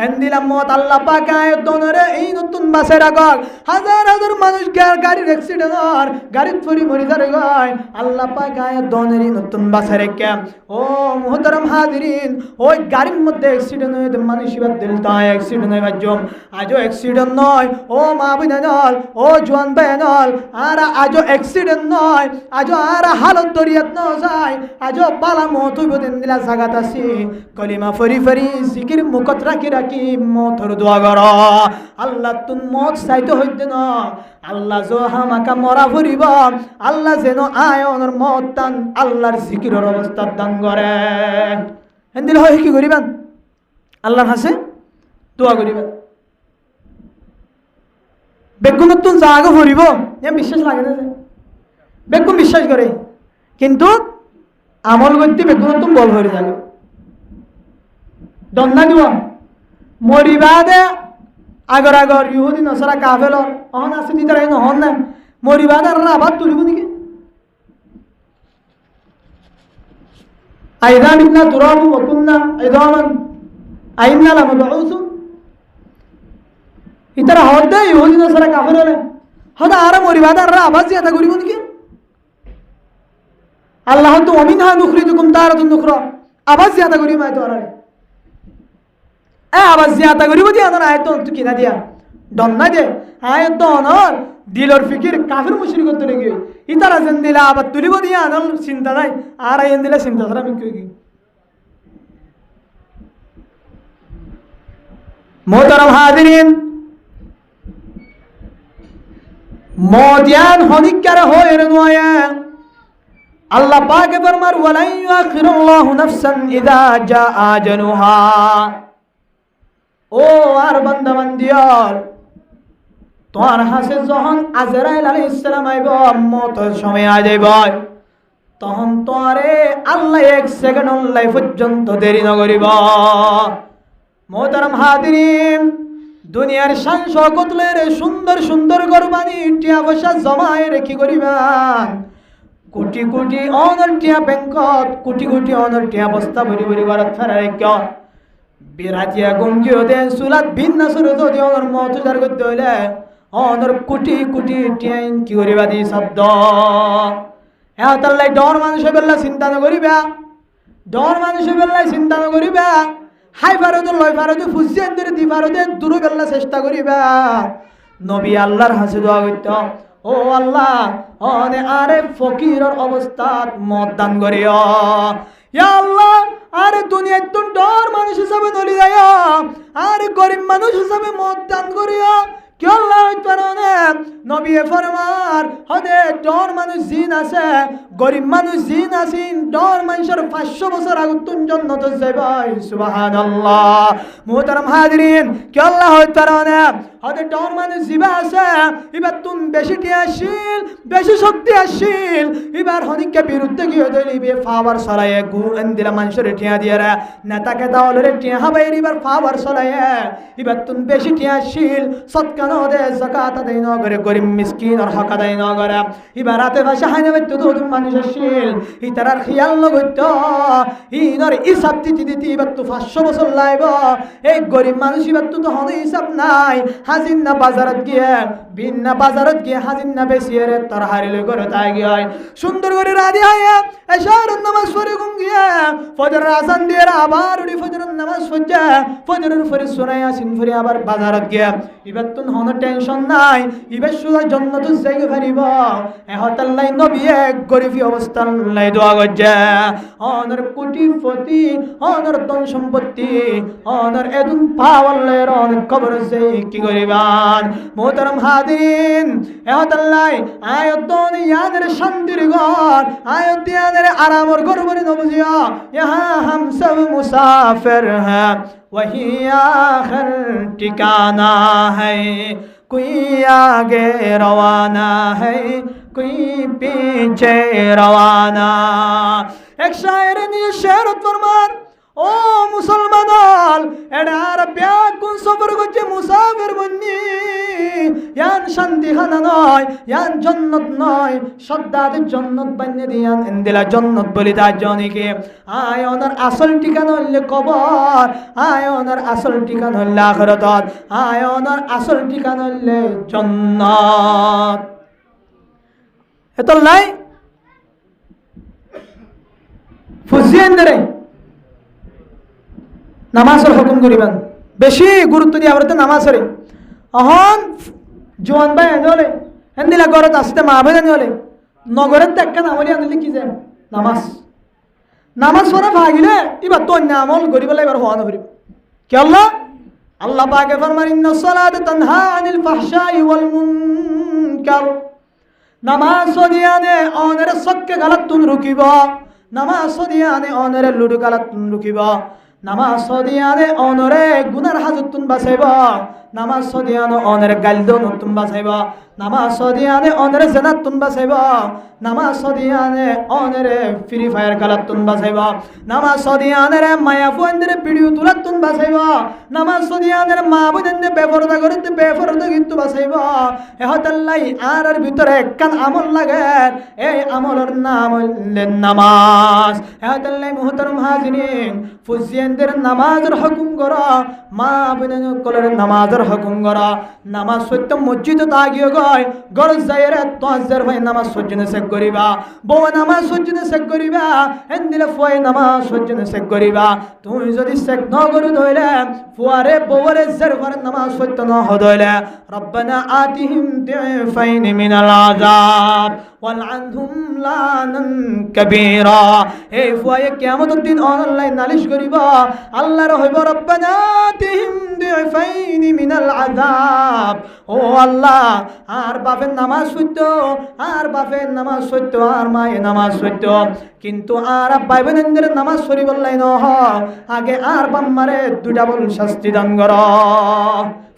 এন্দিলাম মত আল্লাহ পাক আয়াত দনরে এই নতুন বাসে রাখক হাজার হাজার মানুষ গাড়ি অ্যাক্সিডেন্ট গাড়িত পরি মরি যার গয় আল্লাহ পাক আয়াত দনেরই নতুন বাসে রেখে ও মুহতারাম হাজিরিন, ওই গাড়ির মধ্যে অ্যাক্সিডেন্ট হয়ে মানুষ এবার দিল তাই অ্যাক্সিডেন্ট হয়ে বাজম। আজও অ্যাক্সিডেন্ট নয় ও মা বিনাল, ও জোয়ান বায়ানল, আর আজও অ্যাক্সিডেন্ট নয়, আজও আর হালত দরিয়াত ন যায়, আজও বালা মত হইব দিন দিলা জাগাত আছি। কলিমা ফরি ফরি জিকির মুখত রাখি রাখি মতর দোয়া কর। আল্লাহ তুন মত চাইতে হইতে না, আল্লাহ জো হামাকা মরা ফুরিব, আল্লাহ যেন আয়নের মত দান, আল্লাহর জিকিরের অবস্থা দান করে। হেন্দিল হয় কি করিবেন? আল্লাহর হাসে দোয়া করিবেন। বেগুন তুন জাগো ফুরিব, বিশ্বাস লাগে না? বেগুন বিশ্বাস করে, কিন্তু আমল করতে বেগুন তুম বল হয়ে যাবে। দন্না দিব মরিবা দে আগর আগর ইহুদি নসরা কাফেল অহন আছে নি তারা নহন না মরিবা দে আর আবার তুলিব নাকি? আইদা মিন্না তুরাবু ওয়া কুন্না ইদামান আইন্না লামবউসুন। ইতারা হদে ইহুদি নসরা কাফেল হলে হদা আর মরিবা দে আর আবার জিয়াদা করিব নাকি? আল্লাহ তো অমিনহা নুখরিজুকুম তারাতুন নুখরা, আবার জিয়াদা করিব আয় তো আর আবার জিয়াদা করিব দিয়া না আয় তো কিনা দিয়া ডন না দে আয় তো অনর দিলর ফিকির কাফির মুশরিক করতে নাকি ইতারা যেন দিলা আবার তুলিব দিয়া আনল চিন্তা নাই, আর আইন দিলা চিন্তা ছাড়া আমি কি। মোহতারাম হাজিরিন, মদিয়ান হনিকার হয় রে নয়। আল্লাহ পাক ফরমার ওয়ালাই ইউআখিরুল্লাহু নাফসান ইযা জাআ আজালুহা। ও আর বান্দা বান্দিয়ার, তোমার হাসে যখন আজরাইল আলাইহিস সালাম আইব, মওতের সময় আ যাইব, তখন তোরে আল্লাহ এক সেকেন্ড আল্লাহ পর্যন্ত দেরি না করিব। মোহতারাম হাজিরিন, দুনিয়ার শান শওকতের সুন্দর সুন্দর কোরবানি টিয়া পয়সা জমায় রেখে করিবেন। কোটি কোটি অনর টিয়া ব্যাংকত, কোটি কোটি অনর টিয়া বস্তা ভরি ভরি ভারত ফেরার বিরাটিয়া গঙ্গিও দেন সুলাত ভিন্ন সুরত দিয়ে অনর মতুজার করতে হইলে অনর কোটি কোটি টিয়াইন কি করিবা দি শব্দ। তাল্লাই ডর মানুষের বেলা চিন্তা নকরিবা, ডর মানুষের বেলায় চিন্তা নকরিবা, হাই ভারত লয় ভারতে ফুসিয়ে ধরে দি ভারতে দূর বেলা চেষ্টা করিবা। নবী আল্লাহর হাসে দোয়া করত, ও আল্লাহ অনে আরে ফকিরের অবস্থাত মত দান করিও। ইয়া আল্লাহ আরে দুনিয়ার তো ডর মানুষ হিসাবে নলি যায়, আরে গরিব মানুষ হিসাবে মত দান করিও। কি আল্লাহ পারনে নবী ফরমার হদে ডর মানুষ জিন আছে, গরিব মানুষ জিন আছেন, ডর মানুষের 500 বছর আগে তুন জান্নাতে যাইবাই। সুবহানাল্লাহ। মুহতারাম হাজিরিন, কি আল্লাহ পারনে হদে ডর মানুষ জিবা আছে, এবার তুন বেশি টিয়াশীল, বেশি শক্তি আসিল, এবার হনিকে বিরুদ্ধে গিয়ে দিলিবে পাওয়ার সরায়ে গুণ দিলা মানুষের টিয়া দিয়ে রে নেতাকে দাওলে টিয়া হবে, এবার পাওয়ার সরায়ে এবার তুন বেশি টিয়াশীল, সৎকা দে যাকাত দেই ন করে গরিব মিসকিন আর হক আদায় ন করে, এবার রাতে ভাষা হাইনা বেত দুধ মানুষ আসিল, ইতারার খেয়াল নগত ইনর হিসাব দিতে দিতে এবার তো 500 বছর লাইব। এই গরিব মানুষ এবার তো হন হিসাব নাই, হাজিন না বাজারত গিয়ে বিন্না বাজারত গিয়ে হাজিন না বেশিয়ে রে তার হারিলে করে তাই গিয়ে সুন্দর করে রাধি হয় এশার নামাজ পড়ে ঘুম গিয়ে ফজর আজান দিয়ে আবার উঠি ফজরের নামাজ পড়ছে, ফজরের পরে শোনাই আসিন ফিরে আবার বাজারত গিয়ে এবার তো হন টেনশন নাই, এবার সুদা জন্নত যাইতে পারিব। এহতাল্লাই নবী এক গরিবী অবস্থান লাই দোয়া করছে, অনর কোটিপতি অনর ধন সম্পত্তি অনর এদুন পাওয়ালের অনেক খবর আছে কি করিবান। মোহতারাম হাজিরিন, এহতাল্লাই আয়তন ইয়াদের শান্তির ঘর, আয়ত ইয়াদের আরামর ঘর বলে নবজিয়া, ইহা হাম সব মুসাফির হ্যাঁ वही आखिर ठिकाना है, कोई आगे रवाना है कोई पीछे रवाना। एक शायर ने शेर फरमान, ও মুসলমান এডার ব্যাকুল সফর করছে মুসাফির বন্নি, ইয়ান শান্তি খানা নয়, ইয়ান জন্নত নয়, সদ্দাদের জন্নত বানিয়ে দিয়ান এন্দিলা জন্নত বলি তার জনিকে। আয় ওনার আসল ঠিকানা হইলে কবর, আয় ওনার আসল ঠিকানা হইলে আখিরাত, আয় ওনার আসল ঠিকানা হইলে জান্নাত। এত লাই ফুস বুঝিয়েন দেরে নামাজের হুকুম করিবেন বেশি গুরুত্ব দিয়ে আমরা নামাজরে অহন জোয়ান ভাই এনে হলে হেন্দিলা ঘরত আসতে মা ভাই হলে নগরের দেখা নামলি আনলি কি যায় নামাজ পড়া ভাগিলে এবার তোর আমল গরিবেলা এবার হওয়া নকরিব কি আল্লাহ আল্লাহ পাকে ফরমান ইন্নাস সালাতা তানহা আনিল ফাহশাই ওয়াল মুনকার নামাজ সদিয়ানে অনরে সক্কে গালাত তুন রুকিবা নামাজ সদিয়ানে অনরে লুডু গালাত তুন রুকিবা নামাজ সদিয়ানে অনরে গুনার হাজত তুন বাঁচাইবা নামাজ সদিয়ানে অনরে গালদো তুন বাঁচাইবা নামাজ সদিয়ানে অনরে জানাত তুন বাঁচাইবা নামাজ সদিয়ানে অনরে ফ্রি ফায়ার গালাত তুন বাঁচাইবা নামাজ সদিয়ানে মায়া ফুয়ানদের ভিডিও তুলাত তুন বাঁচাইবা নামাজ সদিয়ানে মা বুদেনদে বেফরদা করতে বেফরদা কিন্তু বাঁচাইবা এহতাল্লাই আর ভিতরে কান আমল লাগে এই আমলের নাম হইলেন নামাজ এহতাল্লাই মুহতারম হাজিরিন ফুজিয়ানদের নামাজের হুকুম করা মা বুদেন কলের নামাজের হুকুম করা নামাজ সত্য মসজিদ তাগিয়ে গয় গরজ যায়রে তাজ্জার ভাই নামাজ সজ্জনে শেখ করিবা বউ নামাজ সজ্জনে শেখ করিবা এন্দিলে ফুয়াই নামাজ সজ্জনে শেখ করিবা তুমি যদি শেখ ন করি ধইলে ফুয়ারে বউরে জরফার নামাজ সত্য ন হদইলে রব্বানা আতিহিম দিফাইন মিনাল আযাব ওয়ালআনহুম লানান কাবীরা এই ফুয়ায়ে কিয়ামতের দিন অনলাইন নালিশ করিবা আল্লাহর হইব রব্বানা আতিহিম দিফাইন মিনাল আযাব ও আল্লাহ আর বাপের নামাজ সত্য আর বাপের নামাজ সত্য আর মায়ের নামাজ সত্য কিন্তু আর ভাই বোনদের নামাজ সরি বললাই ন আগে আর বাম্মারে দুটা বল শাস্তি দান কর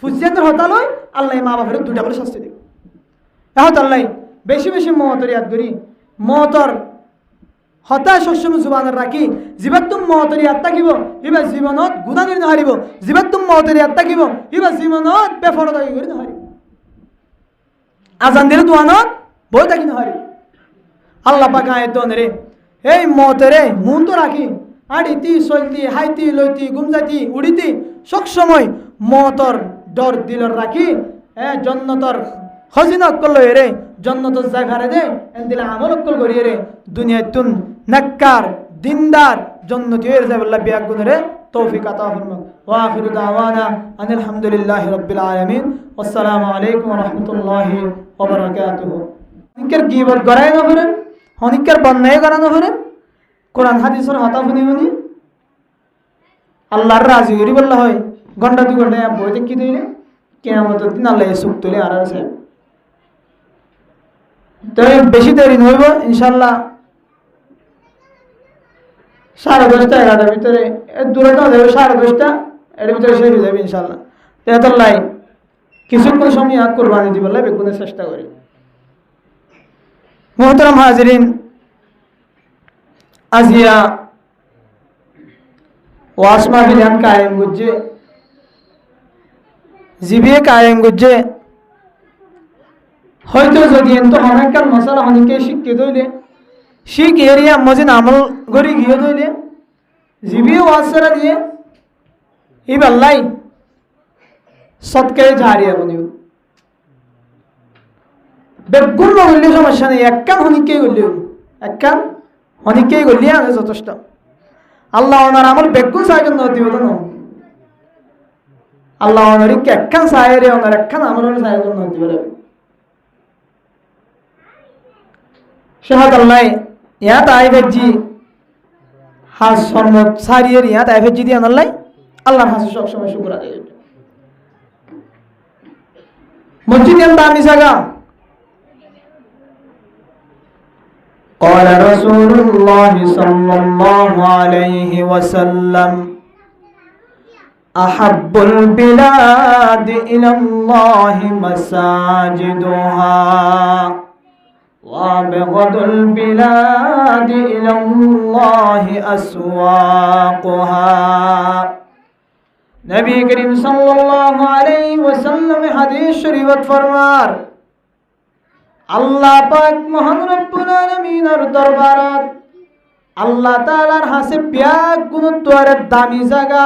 ফুজিয়ানদের হতালই আল্লাহ মা বাপের দুটা বল শাস্তি দিব আল্লাহ বেশি বেশি মহতর ইয়াদ করি মহতর হতাশ সবসময় জুবানের রাখি জীবাত তুম মহতর ইয়াদ থাকিব এবার জীবনত গুণা করি নহারিব জীবাত তুম মহতর ইয়াদ থাকিব এবার জীবনত বেফরদা করি নহারিব আজান দিলে দোয়ানত বই থাকি নহারিব আল্লাহ পাক আয়াত রে এই মহতরে মন তো রাখি আড়িতি চলতি হাইতি লইতি গুমজাতি উড়িতি সব সময় মহতর ডর দিলর রাখি জন্নতর খজিনা অক্কল রে জন্নতর জায়গারে দে দিলে আমল অক্কল করি রে দুনিয়ায় তুন নাক্কার দিনদার জন্নতি হয়ে যাবে আল্লাহ বিয়াক গুণরে তৌফিক আতা ফরমাক ওয়া আখিরু দাওয়ানা আনিল হামদুলিল্লাহি রাব্বিল আলামিন আসসালামু আলাইকুম ওয়া রাহমাতুল্লাহি ওয়া বারাকাতুহু নিকের গীবত গরাই না করেন হনিকের বন্যায় করানো করেন কোরআন হাদিসের হতা শুনি আল্লাহর রাজি করি বললা হয় ঘন্টা 2 ঘন্টা বই দেখি দিলে কিয়ামতের দিন আল্লাহ সুখ তুলে আর আছে তো বেশি দেরি হইব ইনশাআল্লাহ 10:30 11টার ভিতরে দূরটা দেবে 10:30 এর ভিতরে শেষ হয়ে যাবে ইনশাআল্লাহ তেতাল্লাই কিছুক্ষণ সময় কুরবানি দিব লাগে বেগুনের চেষ্টা করি মুহতারাম হাজিরিন আজিয়া ওয়াসমা বিধান কায়েম গুজ্জে জিবিয়ে কায়েম গুজ্জে হয়তো যদি এত অনেককার মশালা অনেকে শিক্ষিত হইলে শিখ এরিয়া মজিন আমল গড়ি গিয়ে দইলে জিবিয়ে ওয়াসরা দিয়ে এই বাল্লাই সৎকারে জারিয়া বনিব বেগুন বললে সমস্যা নেই একখান হনিকেই গড়লেও একখান হনিকেই গড়লে আনে যথেষ্ট আল্লাহ ওনার আমল বেগুন সাহায্য দিব তো না আল্লাহ ওনারিকে একখান সাহেরে ওনার একখান আমলের সাহায্য দিব শাহাদ আল্লাহ ইয়াত আইফেজি হাস সরমত সারিয়ের ইয়াত আইফেজি দিয়ে আনাল্লাই আল্লাহর হাসে সবসময় শুকর আদায় মসজিদ এর দামি জায়গা قال رسول الله صلى الله عليه وسلم أحب البلاد إلى الله مساجدها وأبغض البلاد إلى الله أسواقها نبي كريم صلى الله عليه وسلم حديث شريف فرمار আল্লাহ পাক মহান রব্বুল আলামিনের দরবারত আল্লাহ তাআলার হাসে প্যাক গুণত্বের দামি জায়গা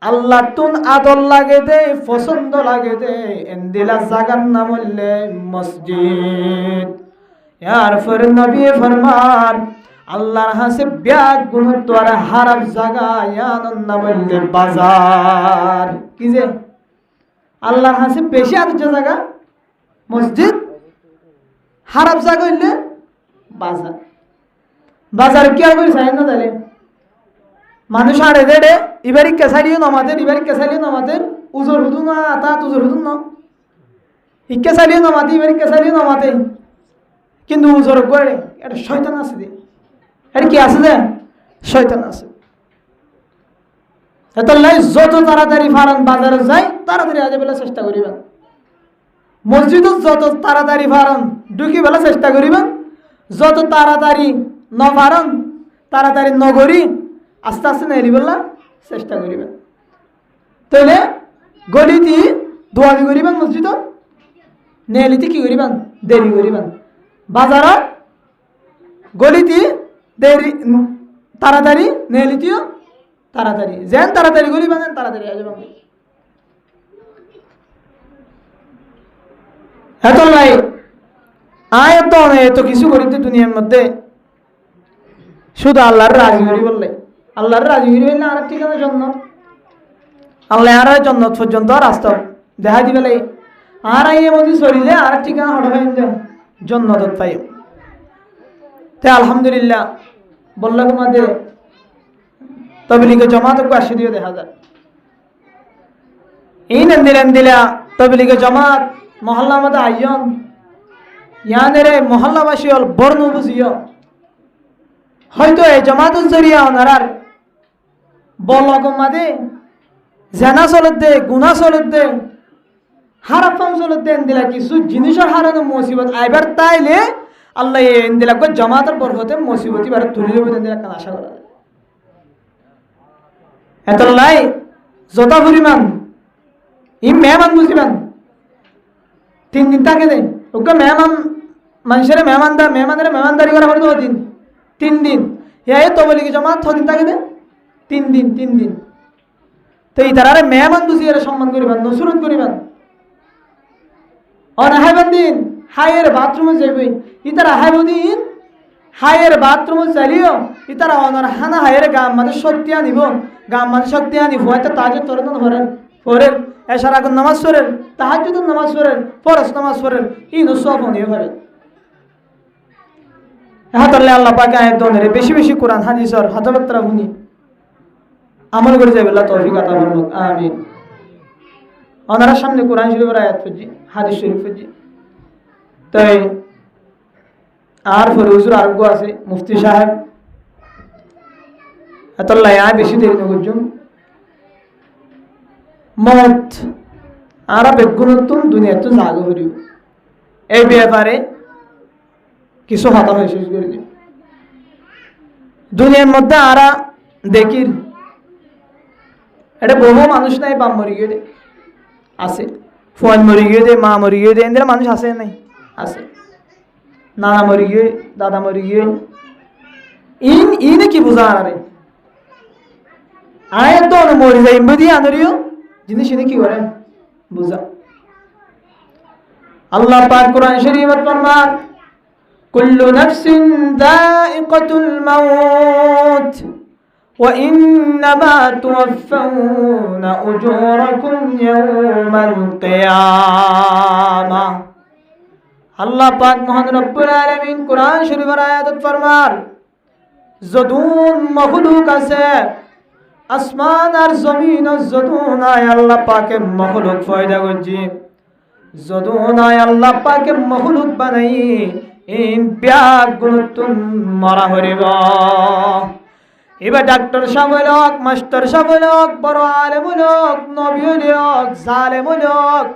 আল্লাহ তুন আদল লাগে দে পছন্দ লাগে দে এন্দিলা জায়গার নাম হইলে মসজিদ ইয়ার ফর নবী ফরমার আল্লাহর হাসে ব্যাগ গুণত্ব আর হারাম জায়গা ইয়ানোর নাম হইলে বাজার। কি যে আল্লাহর হাসে বেশি আদর্য জায়গা মসজিদ, হারাম জায়গা হইলে বাজার। বাজার কি আর করে চাই না তাহলে মানুষ আড়ে দেড়ে ইবারিক কেসারিও নমাতের, ইবারিক কেসারিও নমাতের, উজোর হুদু না তা উজোর হুদু না, ইকে চালিও নমাতে, ইবারিক কেসারিও নমাতে, কিন্তু উজোর করে একটা শয়তান আছে দে, এটা কি আছে দে শয়তান আছে। এত লাই যত তাড়াতাড়ি ফারান বাজারে যাই তাড়াতাড়ি আজ বেলা চেষ্টা করিবেন, মসজিদও যত তাড়াতাড়ি ফারান ঢুকি বেলা চেষ্টা করিবেন, যত তাড়াতাড়ি ন ফারান তাড়াতাড়ি নগরী আস্তে আস্তে নেলি বললা চেষ্টা করিবেন। তাহলে গলিতে দোয়ারি করিবেন, মসজিদ নেলিতে কি করিবেন দেরি করিবেন, বাজারত গলিতে দেরি তাড়াতাড়ি নেলিতেও তাড়াতাড়ি, যেন তাড়াতাড়ি করিবেন তাড়াতাড়ি আসবেন। এত লাই আয় তো এত কিছু করিতে দুনিয়ার মধ্যে শুধু আল্লাহর রাজি করি বললে, আল্লাহর রাজি করি বললে আর ঠিকানা জন্নত, আল্লাহ আর জন্নত পর্যন্ত রাস্তা দেখা দিবে লাই, আর আইয়ে মধ্যে চলিলে আর ঠিকানা হঠাৎ জন্নত পাই। তাই আলহামদুলিল্লাহ বললাম আমাদের তবলিগে জমাতকে আসি দিয়ে দেখা যায় এই নেন্দিলা তবলিগে জমাত মহল্লা মধ্যে আইয়ন ইয়ানেরে মহল্লাবাসী হল বর্ণ বুঝিও, হয়তো এই জমাতের জরিয়া ওনার বলক মাদে জেনা চলত দে, গুনা চলত দে, হারাফাম চলত দে, দিলা কিছু জিনিসের হারানো মুসিবত আইবার তাইলে আল্লাহ এন্দিলা জমাতের বরকতে মুসিবত এবার তুলি দেব দিলা কান আশা করা যায়। এত লাই যত পরিমাণ ই মেহমান বুঝিবেন 3 দিন থাকে দেয় ওকে মেহমান মানুষের মেহমানদারি করা হলো 3 দিন এ তবলিগি জমাত 6 দিন থাকে দে 3 দিন তো এই তারারে মেহমান বুঝি এর সম্মান করিবেন, নসরত করিবেন। অনাহাইবান দিন হায়ের বাথরুমে যাইবই ইতারা হাইব দিন হায়ের বাথরুমে চালিও ইতারা অনার হানা হায়ের গাম মানে শক্তি আনিব, গাম মানে শক্তি আনিব, হয়তো তাহাজ্জুদ তরতন করেন পড়েন, এশার আগুন নামাজ পড়েন, তাহাজ্জুদের নামাজ পড়েন, ফরজ নামাজ পড়েন, ই নসফ নিয়ে করেন। হাতালে আল্লাহ পাকে আয়াত দনের বেশি বেশি কোরআন হাদিসর হাতাবাত্রা শুনি আমল করে যাবে আল্লাহ তৌফিক আতা করুক, আমিন। ওনার সামনে কোরআন শরীফের আয়াত পড়ছি, হাদিস শরীফ পড়ছি। তাই আর পরে হুজুর আরোগ্য আছে মুফতি সাহেব এতল্লাই আয় বেশি দেরি নজুম মত আর বেগুনতুন দুনিয়াতে জাগ করিব এই ব্যাপারে কিছু হতা হয়ে শেষ করে দিব। দুনিয়ার মধ্যে আরা দেখির এটা বহু মানুষ নাই, বাপ মরি গিয়ে আছে, ফোন মরি গিয়ে দে, মা মরি গিয়ে দে, এদের মানুষ আছে নাই আছে, নানা মরি গিয়ে, দাদা মরি গিয়ে, ইনে কি বোঝা আরে আয় তো মরি যাই বুঝি আনরিও জিনিস ইনে কি করে বুঝা। আল্লাহ পাক কোরআন শরীফত ফরমান কুল্লু নাফসিন যায়িকাতুল মাউত ওয়া ইন্নামা তুওয়াফাউনা উজুরাকুম ইয়াওমাল কিয়ামাহ। আল্লাহ পাক মহান রব্বুল আলামিন কোরআন শরীফের আয়াতত ফরমান যদুন মখলুক আছে আসমান আর জমিন যদুন আয় আল্লাহ পাকে মখলুক পয়দা করছি, যদুন আয় আল্লাহ পাকে মখলুক বানাই ইন ব্যাগ গুণতুন মরা হরিব। এবার ডাক্তার সাহেব হোক, মাস্টার সাহেব হোক, বড় আলেম হোক, নবী হোক, জালেম হোক,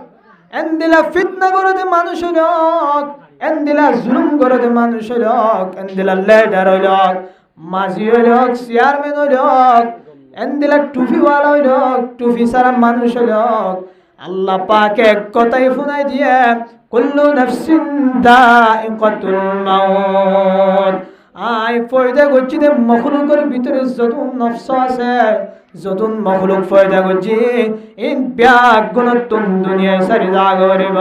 এন্দিলা ফিতনা করে দে মানুষ হোক, এন্দিলা জুলুম করে দে মানুষ হোক, এন্দিলা লিডার হোক, মাঝি হোক, চেয়ারম্যান হোক, এন্দিলা টুপিওয়ালা হোক, টুপি সারা মানুষ হোক, আল্লাহ পাক এক কথাই শুনাই দিয়ে কুল্লু নাফসিন যায়িকাতুল মাউত। আই পয়দা করছি দে মখলুকের ভিতরে যতুন নফস আছে, যতুন মখলুক পয়দা করছি ইন ব্যাগ গুণতুন দুনিয়ায় সারি জাগরিব।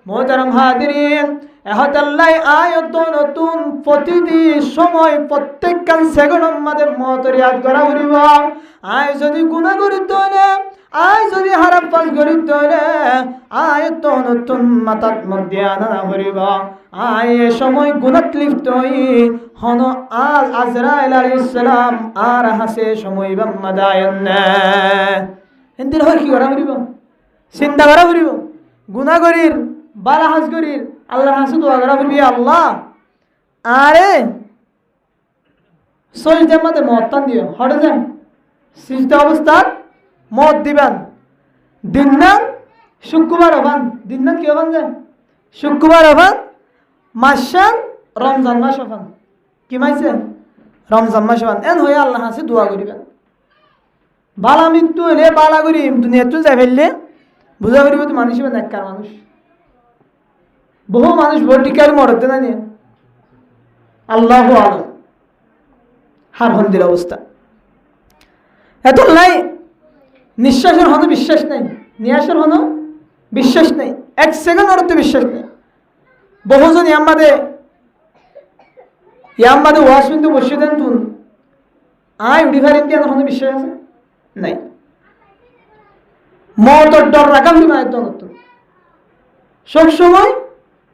মোহতারাম হাজিরিন এহতাল্লাই আয়ত নতুন প্রতিটি সময় প্রত্যেকখান সেকেন্ডের মধ্যে মতর ইয়াদ করা করিব আয় যদি গুনাহ করিত হলে আয় যদি হারাম কাজ করিত হলে আয়ত নতুন মাথার মধ্যে আনা করিব আয় এ সময় গুনাহ লিপ্ত হই হন আল আজরাইল আলাইহিস সালাম আর হাসে সময় বাম্মাদায়ন না এন্দির হয় কি করা করিব চিন্তা করা করিব গুনাহ করির বালা হাজ করির আল্লাহর হাসে দোয়া করা করিবি আল্লাহ আরে সজদা মধ্যে মত টান দিও হটে যান সিজদা অবস্থাত মত দিবেন দিন না শুক্রবার হবান দিন না কি হবান যায় শুক্রবার হবান মাসান রমজান মাস হবান কি মাইছে রমজান মাস হবান এন হয়ে আল্লাহর হাসে দোয়া করিবেন বালা মৃত্যু হইলে বালা করি দুনিয়া তুই যাই ফেললে বুঝা করিব তো মানুষ হবে নেককার মানুষ বহু মানুষ ভর্তিকার মরতে না নিয়ে আল্লাহু আলাম হার হন্দির অবস্থা এত নাই নিঃশ্বাসের হনো বিশ্বাস নেই নিয়াসের হনো বিশ্বাস নেই এক সেকেন্ড অর্থে বিশ্বাস নেই বহুজন ইয়াম্মাদে ওয়াজ শুনতে বসে দেন তুন আয় উড়ি ফারিন দিয়ে হনো বিশ্বাস আছে নাই মতর ডর রাখা হইব আয়ত নতুন সব সময়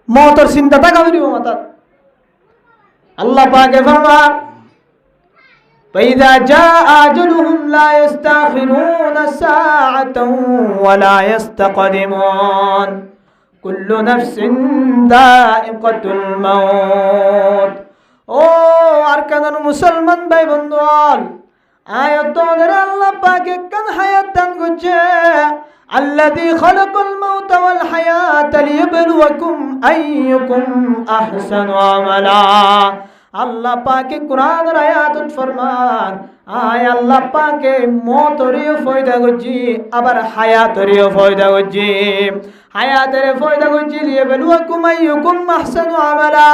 মতর চিন্তা থাকা হইব মাথার আল্লাহ পাকে ফরমান فإذا جاء أجلهم لا يستأخرون ساعة ولا يستقدمون كل نفس ذائقة الموت ও আরকানের মুসলমান ভাই বন্ধুগণ আয়াতের আল্লাহ পাক একখান হায়াত দান করছে আল্লাযী খালাকাল মাউতা ওয়াল হায়াতা লিয়াবলুয়াকুম আইয়ুকুম আহসানু আমালা আল্লাহ পাকে কোরআনের আয়াতত ফরমান আয় আল্লাহ পাকে মতরিও ফয়দা করছি আবার হায়াতরিও ফয়দা করছি হায়াতের ফয়দা করছি লিয়াবলুয়াকুম আইয়ুকুম আহসানু আমালা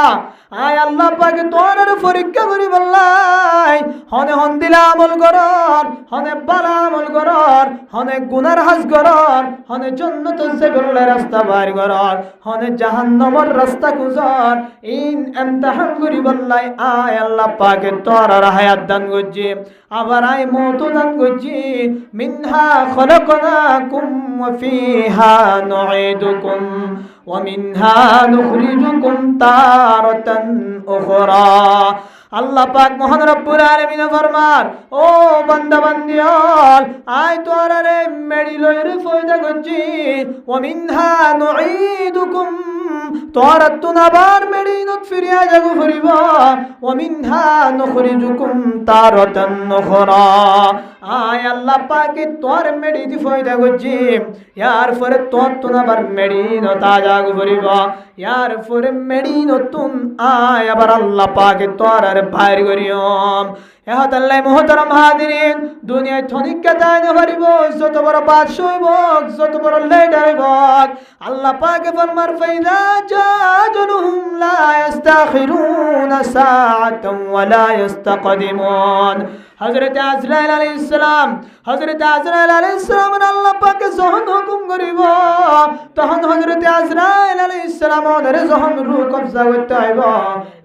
আয় আল্লাহ পাকে তোর পরীক্ষা করি বললাই হনে হন দিলা আমল করর হনে বালা আমল করর হনে গুনার হাজ করর হনে জান্নাত যাবার রাস্তা বার করর হনে জাহান্নামের রাস্তা খুঁজর ইন ইমতিহান করি বললাই আয় আল্লাহ পাকে তোর হায়াত দান করছি আবার আয় মওত দান করছি মিনহা খলাকনাকুম ওয়া ফিহা নুঈদুকুম ومنها نخرجكم تارة أخرى আল্লাহ পাক মহান রব্বুল আলামিন ফরমান ও বান্দা বান্দিয়াল আয় তোরারে মেডি লইরে ফয়দা করছি ওয়া মিনহা নুঈদুকুম তোরা তুনাবার মেডিনত ফিরিয়া যাগো ফরিবা ওয়া মিনহা নুখরিজুকুম তারাতান উখরা আয় আল্লাহ পাকে তোর মেডি দি ফয়দা করছি ইয়ার পরে তোর তুনাবার মেডিনত যাগো ফরিবা ইয়ার পরে মেডিনতুন আয় আবার আল্লাহ পাকে তোর বাইর করিয়ম এহতাল্লাই মুহতারাম হাজিরিন দুনিয়ায় থনিকা দায় না পারিব যত বড় বাদশা হইব যত বড় লিডার হইব আল্লাহ পাকে ফরমার ফাইদা জাজলুহুম লা ইস্তাখিরুনা সাআতান ওয়া লা ইস্তাকদিমুন হযরত আজরাইল আলাইহিস সালাম আল্লাহ পাকে যখন হুকুম করিব তখন হযরত আজরাইল আলাইহিস সালাম ওনারে যখন রূহ কবজা করতে আইব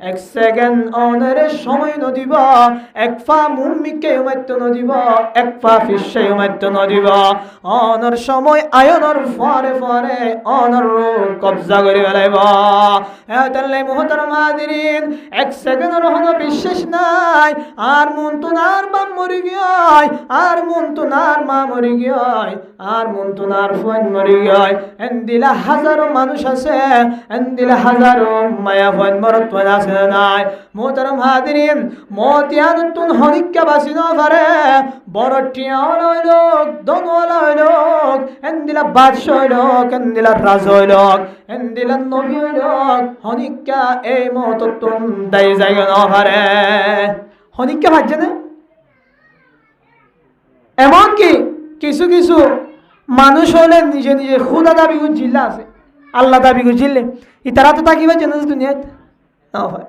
এক সেকেন্ড ওনারে সময় ন দিব এক পা মুমিকে উমাইত ন দিব এক পা ফিসে উমাইত ন দিব ওনার সময় আয়নর ফরে ফরে ওনার রূহ কবজা করে ফেলাইব এতাল্লাই মুহতারাম হাজিরিন এক সেকেন্ডের হনো বিশ্বাস নাই আর মন তো নার বাপ মরি গিয়াই আর মন তো নার মা মরি গিয়াই আর মন তো নার ফোন মরি গিয়াই এন্দিলা হাজারো মানুষ আছে এন্দিলা হাজারো মায়া ফোন মরত আছে নাই মুহতারাম হাজিরিন মতিয়ান তুন হনিকা বাসি না পারে বড় টিয়া হইল দনওয়ালা হইল এন্দিলা বাদশা হইল এন্দিলা রাজ হইল এন্দিলা নবী হইল হনিকা এই মত তুন দাই জায়গা না পারে হনিকা ভাজছে না এমনকি কিছু কিছু মানুষ হলে নিজে নিজে খুদা দাবি জিল্লা আছে আল্লাহ দাবি জিল্লে ই তারা তো তাকিবা জানে দুনিয়াত না হয়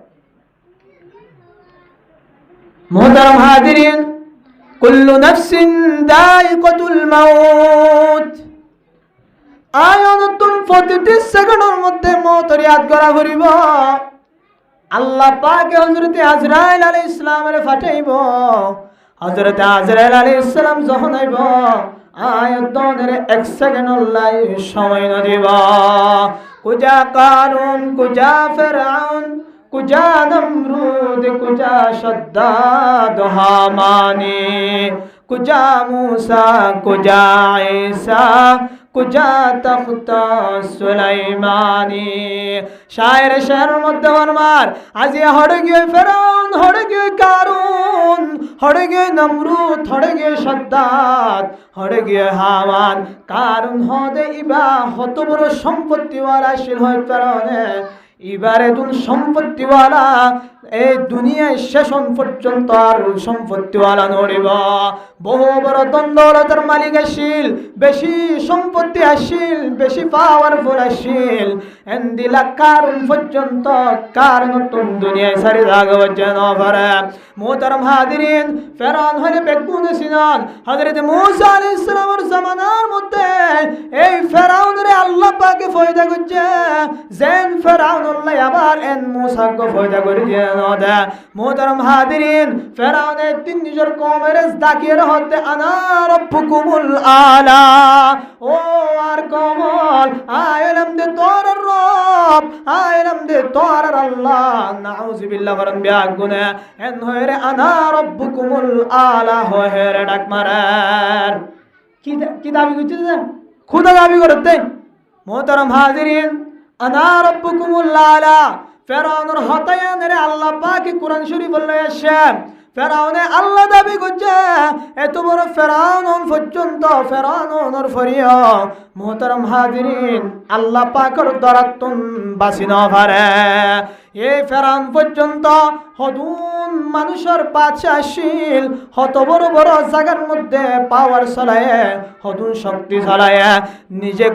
মুহতারাম হাজিরিন কুল্লু নাফসিন দায়িকাতুল মাউত আয়নতুন প্রতিটি সেকেন্ডের মধ্যে মওতের ফরিয়াদ করা করিব আল্লাহ পাকে হযরতে আজরাইল আলাইহিস সালামের পাঠাইব হযরতে আজরাইল আলাইহিস সালাম যখন আইব আয়াতনের 1 সেকেন্ড আল্লাহ সময় না দিব কুজা কারুন কুজা ফিরআউন কুজা নমরুদ কুজা শাদ্দাদ হামানি কুজা মুসা কুজা ঈসা কুজা তখতা সুলাইমানি শায়ের শায়ের মধ্যে ফরমার আজিয়া হড়ে গিয়ে ফেরাউন হড়ে গিয়ে কারুন হড়ে গিয়ে নমরুদ হড়ে গিয়ে শাদ্দাদ হড়ে গিয়ে হামান কারুন হদে ইবা হত বড় সম্পত্তিওয়ালা শিল হয় ফেরাউনে এবারে তুন সম্পত্তিওয়ালা এই দুনিয়ায় শেষন পর্যন্ত আর সম্পত্তিওয়ালা নড়িব বহু বড় দন্দলতার মালিক আসিল বেশি সম্পত্তি আসিল বেশি পাওয়ারফুল আসিল এন্দিলা কারণ পর্যন্ত কারণ তুন দুনিয়ায় সারি রাগব যেন পারে মোহতারাম হাজিরিন ফেরাউন হলে বেগুন সিনান হযরত মূসা আলাইহিস সালামের জামানার মধ্যে এই ফেরাউনের আল্লাহ পাকে ফয়দা করছে যেন ফেরাউন আল্লাহ আবার এন মূসাকে ফয়দা করে দিয়ে নদা মোহতারাম হাজিরিন ফেরাউনের তিন নিজের কওমের দাকির হতে আনা রব্বুকুমুল আলা ও আর কমল আয়লাম দে তোর রব আয়লাম দে তোর আল্লাহ নাউযুবিল্লাহ বরন বিয়াগুনা এন হয়রে আনা রব্বুকুমুল আলা হয়রে ডাক মারার কি দাবি করছে খুদা দাবি করতে মোহতারাম হাজিরিন আনা রব্বুকুমুল আলা ফেরাউনের হতায়ানের আল্লাহ পাক কোরআন শরীফ বলে আসে ফেরাউনে আল্লাহ দাবি করছে এত বড় ফেরাউন পর্যন্ত ফেরাউনের ফরিয়া মোহতারাম হাজিরিন আল্লাহ পাকের দরাতুন বাসি না পারে এই ফেরাউন পর্যন্ত হদুন মানুষের পাছে আসিল হত বড় বড় জায়গার মধ্যে পাওয়ার চলায় হদুন শক্তি চলায় নিজে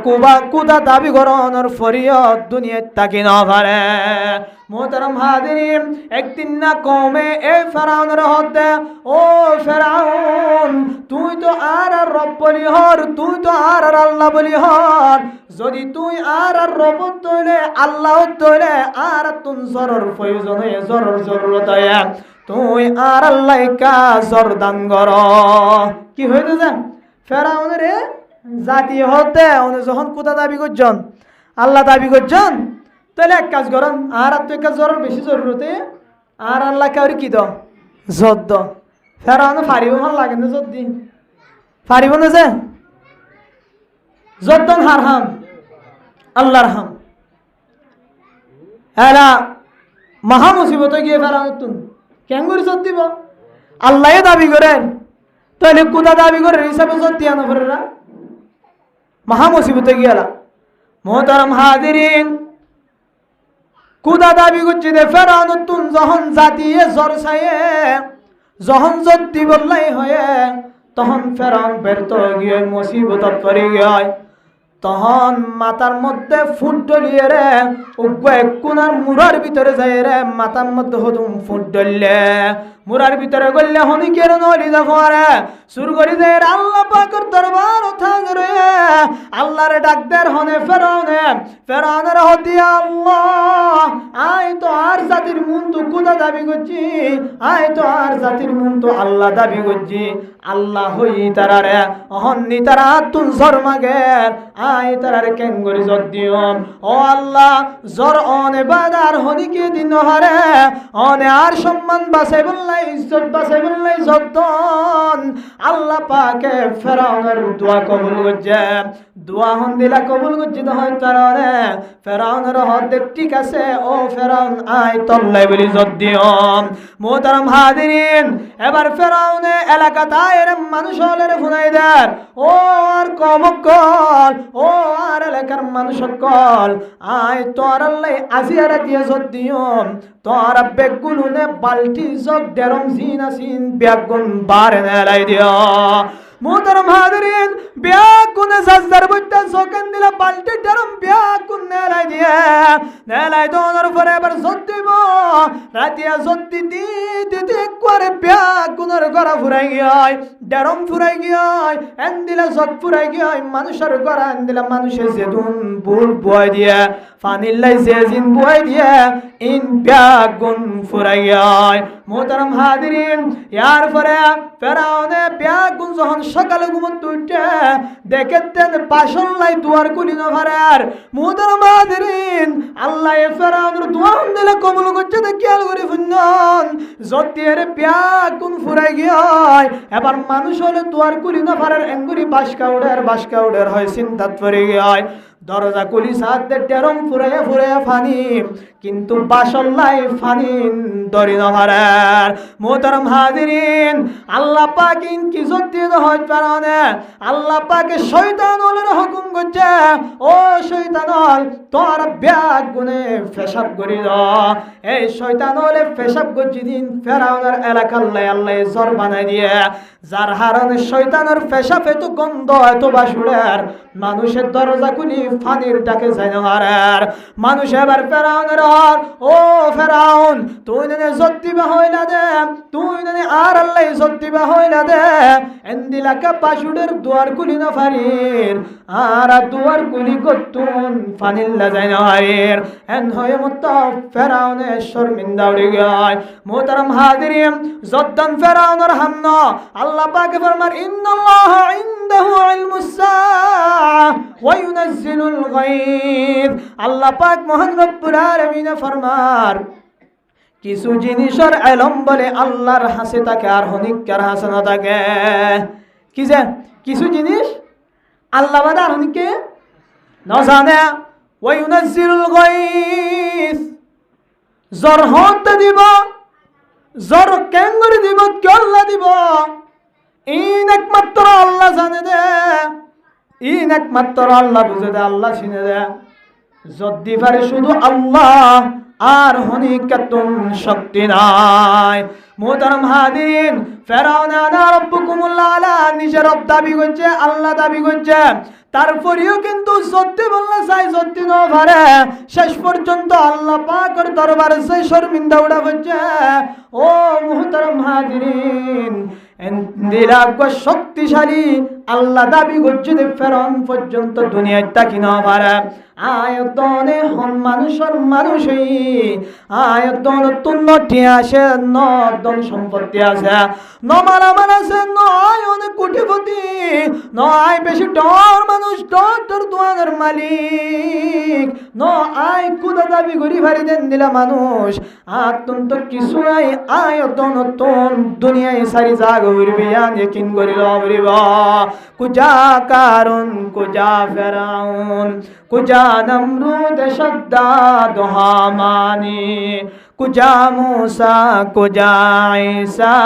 কুদা দাবি করানোর ফরিয়ত দুনিয়ায় তাকি না পারে মোহতারাম হাজিরিন একদিন না কমে এই ফেরাউনের হতে ও ফেরাউন তুই তো আর রব বলি হর তুই তো আর আল্লাহ বলি হর যদি তুই আর রব তৈলে আল্লাহ তৈলে আর তুন জরর প্রয়োজন হয়ে জরর জরুরত হয় তুই আর আল্লাহ কা জর দান কর কি হইতে যা ফেরাউনের জাতি হতে উনি যখন কোথা দাবি করছেন আল্লাহ দাবি করছেন তাহলে এক কাজ করেন আর তো এক কাজ জরুর বেশি জরুরতে আর আল্লাহ কাউরি কি দ জদ দ ফেরাউনে ফারিব ভাল লাগে না জদ দি ফারিব না যে জদ দন হার হাম আল্লাহর হাম এলা মহা মুসিবত গিয়ে ফেরাউন তুন কেন করে জদ দিব আল্লাহ দাবি করেন তাহলে কোথা দাবি করে হিসাবে জদ দিয়া না ফেরা মহা মুসিবত গিয়ালা মোহতারাম হাজিরিন কুদা দাবি করছে দে ফেরাউন তুন যখন জাতিয়ে জ্বর ছায়ে যখন জদ্দি বললাই হয়ে তখন ফেরাউন বেরত গিয়ে মুসিবত পড়ে গিয়ে তখন মাথার মধ্যে ফুট ডলিয়ে রে কোনার মুরার ভিতরে যায় রে মাথার মধ্যে হদুম ফুট ডললে মুরার ভিতরে গল্লে হনি কেন নলি দেখো রে সুর করি দে আল্লাহ পাকের দরবার থাক রে আল্লাহর ডাক দের হনে ফেরাউনের হতি আল্লাহ আই তো আর জাতির মন তো কোথা দাবি করছি আই তো আর জাতির মন তো আল্লাহ দাবি করছি আল্লাহ হই তারারে অহন্নি তারা তুন শর্মাগের আই তারারে কেন করি জদ দিও ও আল্লাহ জর অনে বাদার হনিকে দিন হারে অনে আর সম্মান বাসাই বললাই ইজ্জত বাসাই বললাই যতন আল্লাহ পাকে ফেরাউনের দোয়া কবুল করছে দোয়া হন দিলা কবুল করছে তো হয় তারারে ফেরাউনের হদ ঠিক আছে ও ফেরাউন আই তল্লাই বলি জদ দিও মোহতারাম হাজিরিন এবার ফেরাউনে এলাকাতে এর মানুষ হলের ফুনাই দেন ও আর কমকল ও আর এলাকার মানুষ কল আই তোর আল্লাহ আজিয়ারা দিয়ে জদ দিও তোর বেগুলুনে বালটি জগ দেরম জিন আসিন বেগুন বারে নেলাই দিও মোহতারাম হাজিরিন বেগুনে সাজদার বইটা সকান দিলা বালটি দেরম বেগুন নেলাই দিয়ে নেলাই দোনোর পরে এবার জদ দিব রাতিয়া জদ দিতে করে বেগুনের গড়া ফুরাই গিয়ে ডেরম ফুরাই গিয়ায় এন্দিলা জগ ফুরাই গিয়ায় মানুষের গড়া এন্দিলা মানুষে যেদুন বুল বয় দিয়ে ফানিল্লাই জেজিন বয় দিয়ে ইন ব্যাগুন ফুরাই গিয়ায় মোহতারাম হাদিরিন ইয়ার পরে ফেরাউনে ব্যাগুন যখন সকালে ঘুমত উঠে দেখেতেন পাশল্লাই দুয়ার কুলি নভারার মোহতারাম হাদিরিন আল্লাহ ফেরাউনের দুয়ার দিলে কবুল করছে দেখি আল করে ফুন্নন যতির ব্যাগুন ফুরাই গিয়ায় এবার মানুষ হলে দুয়ার কুলি নভারার এঙ্গুরি বাসকা উড়ের হয় চিন্তাত পড়ে গিয়ায় দরজা কুলি সাথে ডেরম ফুরাইয়া ফুরাইয়া ফানি কিন্তু বাসল্লাই ফানি দরি নভারার মোহতারাম হাজিরিন আল্লাহ পাক কি যতি হয় পারানে আল্লাহ পাকে শয়তান ওলের হুকুম করছে ও শয়তান হল তোর ব্যাগ গুনে পেশাব করি দ এই শয়তান হলে পেশাব করছি দিন ফেরাউনের এলাকার আল্লাহ জ্বর বানাই দিয়ে যার হারণে শয়তানের পেশাব এত গন্ধ এত বাসুড়ের মানুষের দরজা খুলি ফানির ডাকে যায় না হারার মানুষ এবার ফেরাউনের হর ও ফেরাউন তুই নে জত্তিবা হইলা দে তুই নে আর আল্লাহ জত্তিবা হইলা দে এন্দিলাকা বাসুড়ের দুয়ার খুলি না ফারির আর দুয়ার খুলি গতুন ফানিল্লা যায় না হারির এন হয়ে মত ফেরাউনে শর্মিন্দা উড়ে গয় মোহতারাম হাজিরিন জদ্দান ফেরাউনের হামনা আল্লাহ পাক ফরমান ইন্নাল্লাহ ইনদাহু ইলমুস সাআহ ওয়া ইউনাজ্জিলুল গায়ব আল্লাহ পাক মহান রব্বুল আলামিন ফরমার কিছু জিনিসের ইলম বলে আল্লাহর হাসে থাকে আর হনিকার হাসে না থাকে কি যে কিছু জিনিস আল্লাহ বাদা আর হনিকে না জানে ওয়া ইউনাজ্জিলুল গায়ব জ্বর হতে দিব জ্বর কেঙ্গরি দিব কেল্লা দিব ইন একমাত্র আল্লাহ জানে দে ইন একমাত্র আল্লাহ বুঝে দে আল্লাহ চিনে দে যদি পারে শুধু আল্লাহ আর হনিকাতুন শক্তি নাই মোহতারাম হাদিন ফেরাউন আনা রব্বুকুমুল আলা নিজের রব দাবি করছে আল্লাহ দাবি করছে তারপরেও কিন্তু সত্যি বললে চাই সত্যি না পারে শেষ পর্যন্ত আল্লাহ পাকের দরবারে সেই শর্মিন্দা উড়া হচ্ছে ও মুহতারাম হাজিরিন দিলাগ শক্তিশালী আল্লাহ দাবি করছে যে ফেরাউন পর্যন্ত দুনিয়ায় তাকি না পারে আয়তনে হন মানুষই আয়তন তুন্নটি আসে নদন সম্পত্তি আছে নমারামান আছে নয় অনেক কোটিপতি নয় বেশি ডর মানুষ ডর দোয়ানের মালিক ন আয় কুদা দাবি করি ভারি দেন দিলা মানুষ আত্মন্ত কিছু নাই আয়তন তোন দুনিয়ায় সারি জাগ উড়বি আনিকিন করিল উড়িবা কুজা কারণ কুজা ফেরাউন কুজা নমরুদ শদ্দাদ হামানি কুজা মুসা কুজা ঈসা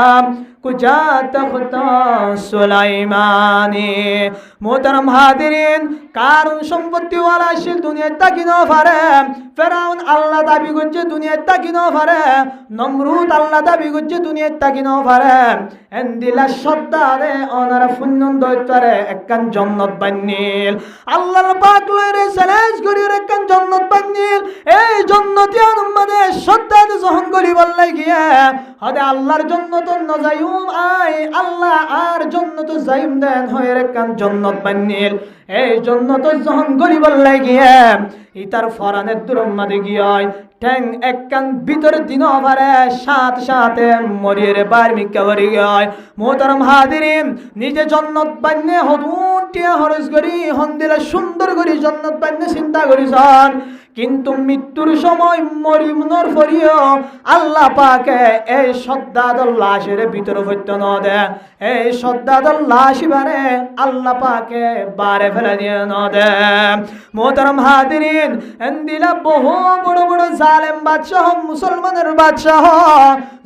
কুজা তখতা সুলাইমানি মোহতারাম হাদিরিন কারণ সম্পত্তি ওয়ালা শিল দুনিয়ায় তাকি না পারে ফেরাউন আল্লাহ দাবি করছে দুনিয়ায় তাকি না পারে নমরুদ আল্লাহ দাবি করছে দুনিয়ায় তাকি না পারে এন্দিলা সদ্দারে অনারা ফুন্নন দৈতারে একখান জান্নাত বান্নিল আল্লাহর পাক লইরে চ্যালেঞ্জ করির একখান জান্নাত বান্নিল এই জান্নাতি আনমানে সদ্দারে যখন গলি বললে গিয়া হদে আল্লাহর জান্নাত ন যাইম আই আল্লাহ আর জান্নাত যাইম দেন হয়ে একখান জান্নাত বান্নিল এই জান্নাত যখন গলি বললে গিয়া ইতার ফরানের দুরম্মাদে গিয়ায় ঠ্যাং একখান ভিতর দিন পারে সাথে মরিয়ে বার্মিকা ভরি গায় মোহতারাম হাদিরিন নিজে জন্নত বান্যে হদুন টিয়া হরস করি হন্দিলা সুন্দর করি জন্নত বান্যে চিন্তা করিছন কিন্তু মৃত্যুর সময় মরিমনর ফরিও আল্লাহ পাকে এই সদ্দাদর লাশের ভিতর হইত ন দে এই সদ্দাদর লাশ বারে আল্লাহ পাকে বারে ফেলে দিয়ে ন দে মোহতারাম হাদিরিন এন্দিলা বহু বড় বড় জালেম বাদশাহ মুসলমানের বাদশাহ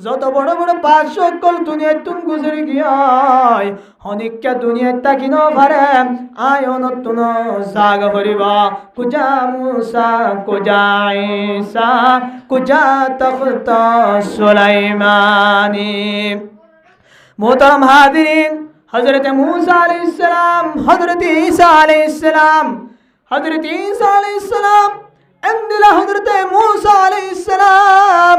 যত বড় বড় বাদশাহ কল দুনিয়ায় তুন গুজরে গিয়ায় হনিকা দুনিয়ায় তাকি ন পারে আয়ন তুন জাগ ভরিবা কুজা মুসা কুজা ঈসা কুজা তখতা সুলাইমানি মোহতারাম হাদিরিন হযরত মুসা আলাইহিস সালাম হযরত ঈসা আলাইহিস সালাম হযরত ঈসা আলাইহিস সালাম এন্দিলা হযরত মুসা আলাইহিস সালাম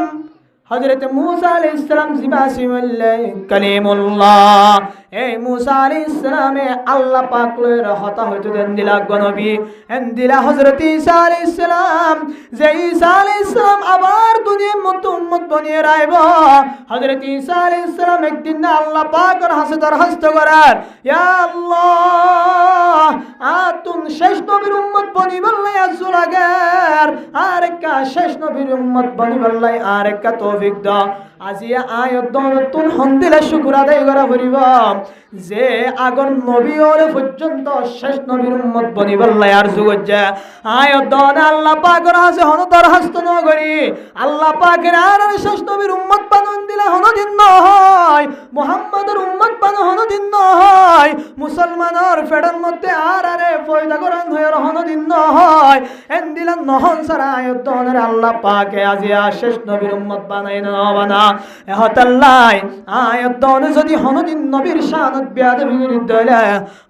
হযরত মুসা আলাইহিস সালাম জিবাসিমুল্লাহ কালিমুল্লাহ এই মুসা আলাইহিস সালামে আল্লাহ পাক লইরা হতা হইতে দেন দিলা গনবী এন্দিলা হযরত ঈসা আলাইহিস সালাম যে ঈসা আলাইহিস সালাম আবার দুনিয়ার মতো উম্মত বনিয়ে রাইব হযরত ঈসা আলাইহিস সালাম একদিন আল্লাহ পাকের হাতে দরখাস্ত করার ইয়া আল্লাহ আতুন শেষ নবীর উম্মত বনিবল্লাই আজুলাগার আরেকা শেষ নবীর উম্মত বনিবল্লাই আরেকা তৌফিক দাও আজিয়া আয়াত নতুন হন্দিলা শুকর আদায় করা করিব যে আগর নবী ওর পর্যন্ত শেষ নবীর উম্মত বনিবল্লাই আর যুগজা আয়াত আল্লাহ পাকের হাতে হন দরখাস্ত ন করি আল্লাহ পাকের আর শেষ নবীর উম্মত বানন দিলা হন দিন হয় মুহাম্মদের উম্মত বানন হন দিন হয় মুসলমানের ফেডার মধ্যে আর আরে পয়দা করান হয়ে হন দিন হয় এন্দিলা নহন সারা আয়াত আল্লাহ পাকে আজিয়া শেষ নবীর উম্মত বানাই না বানা এহতাল্লাই আয়াত যদি হন দিন নবীর শানত বিয়াদবি করি দলে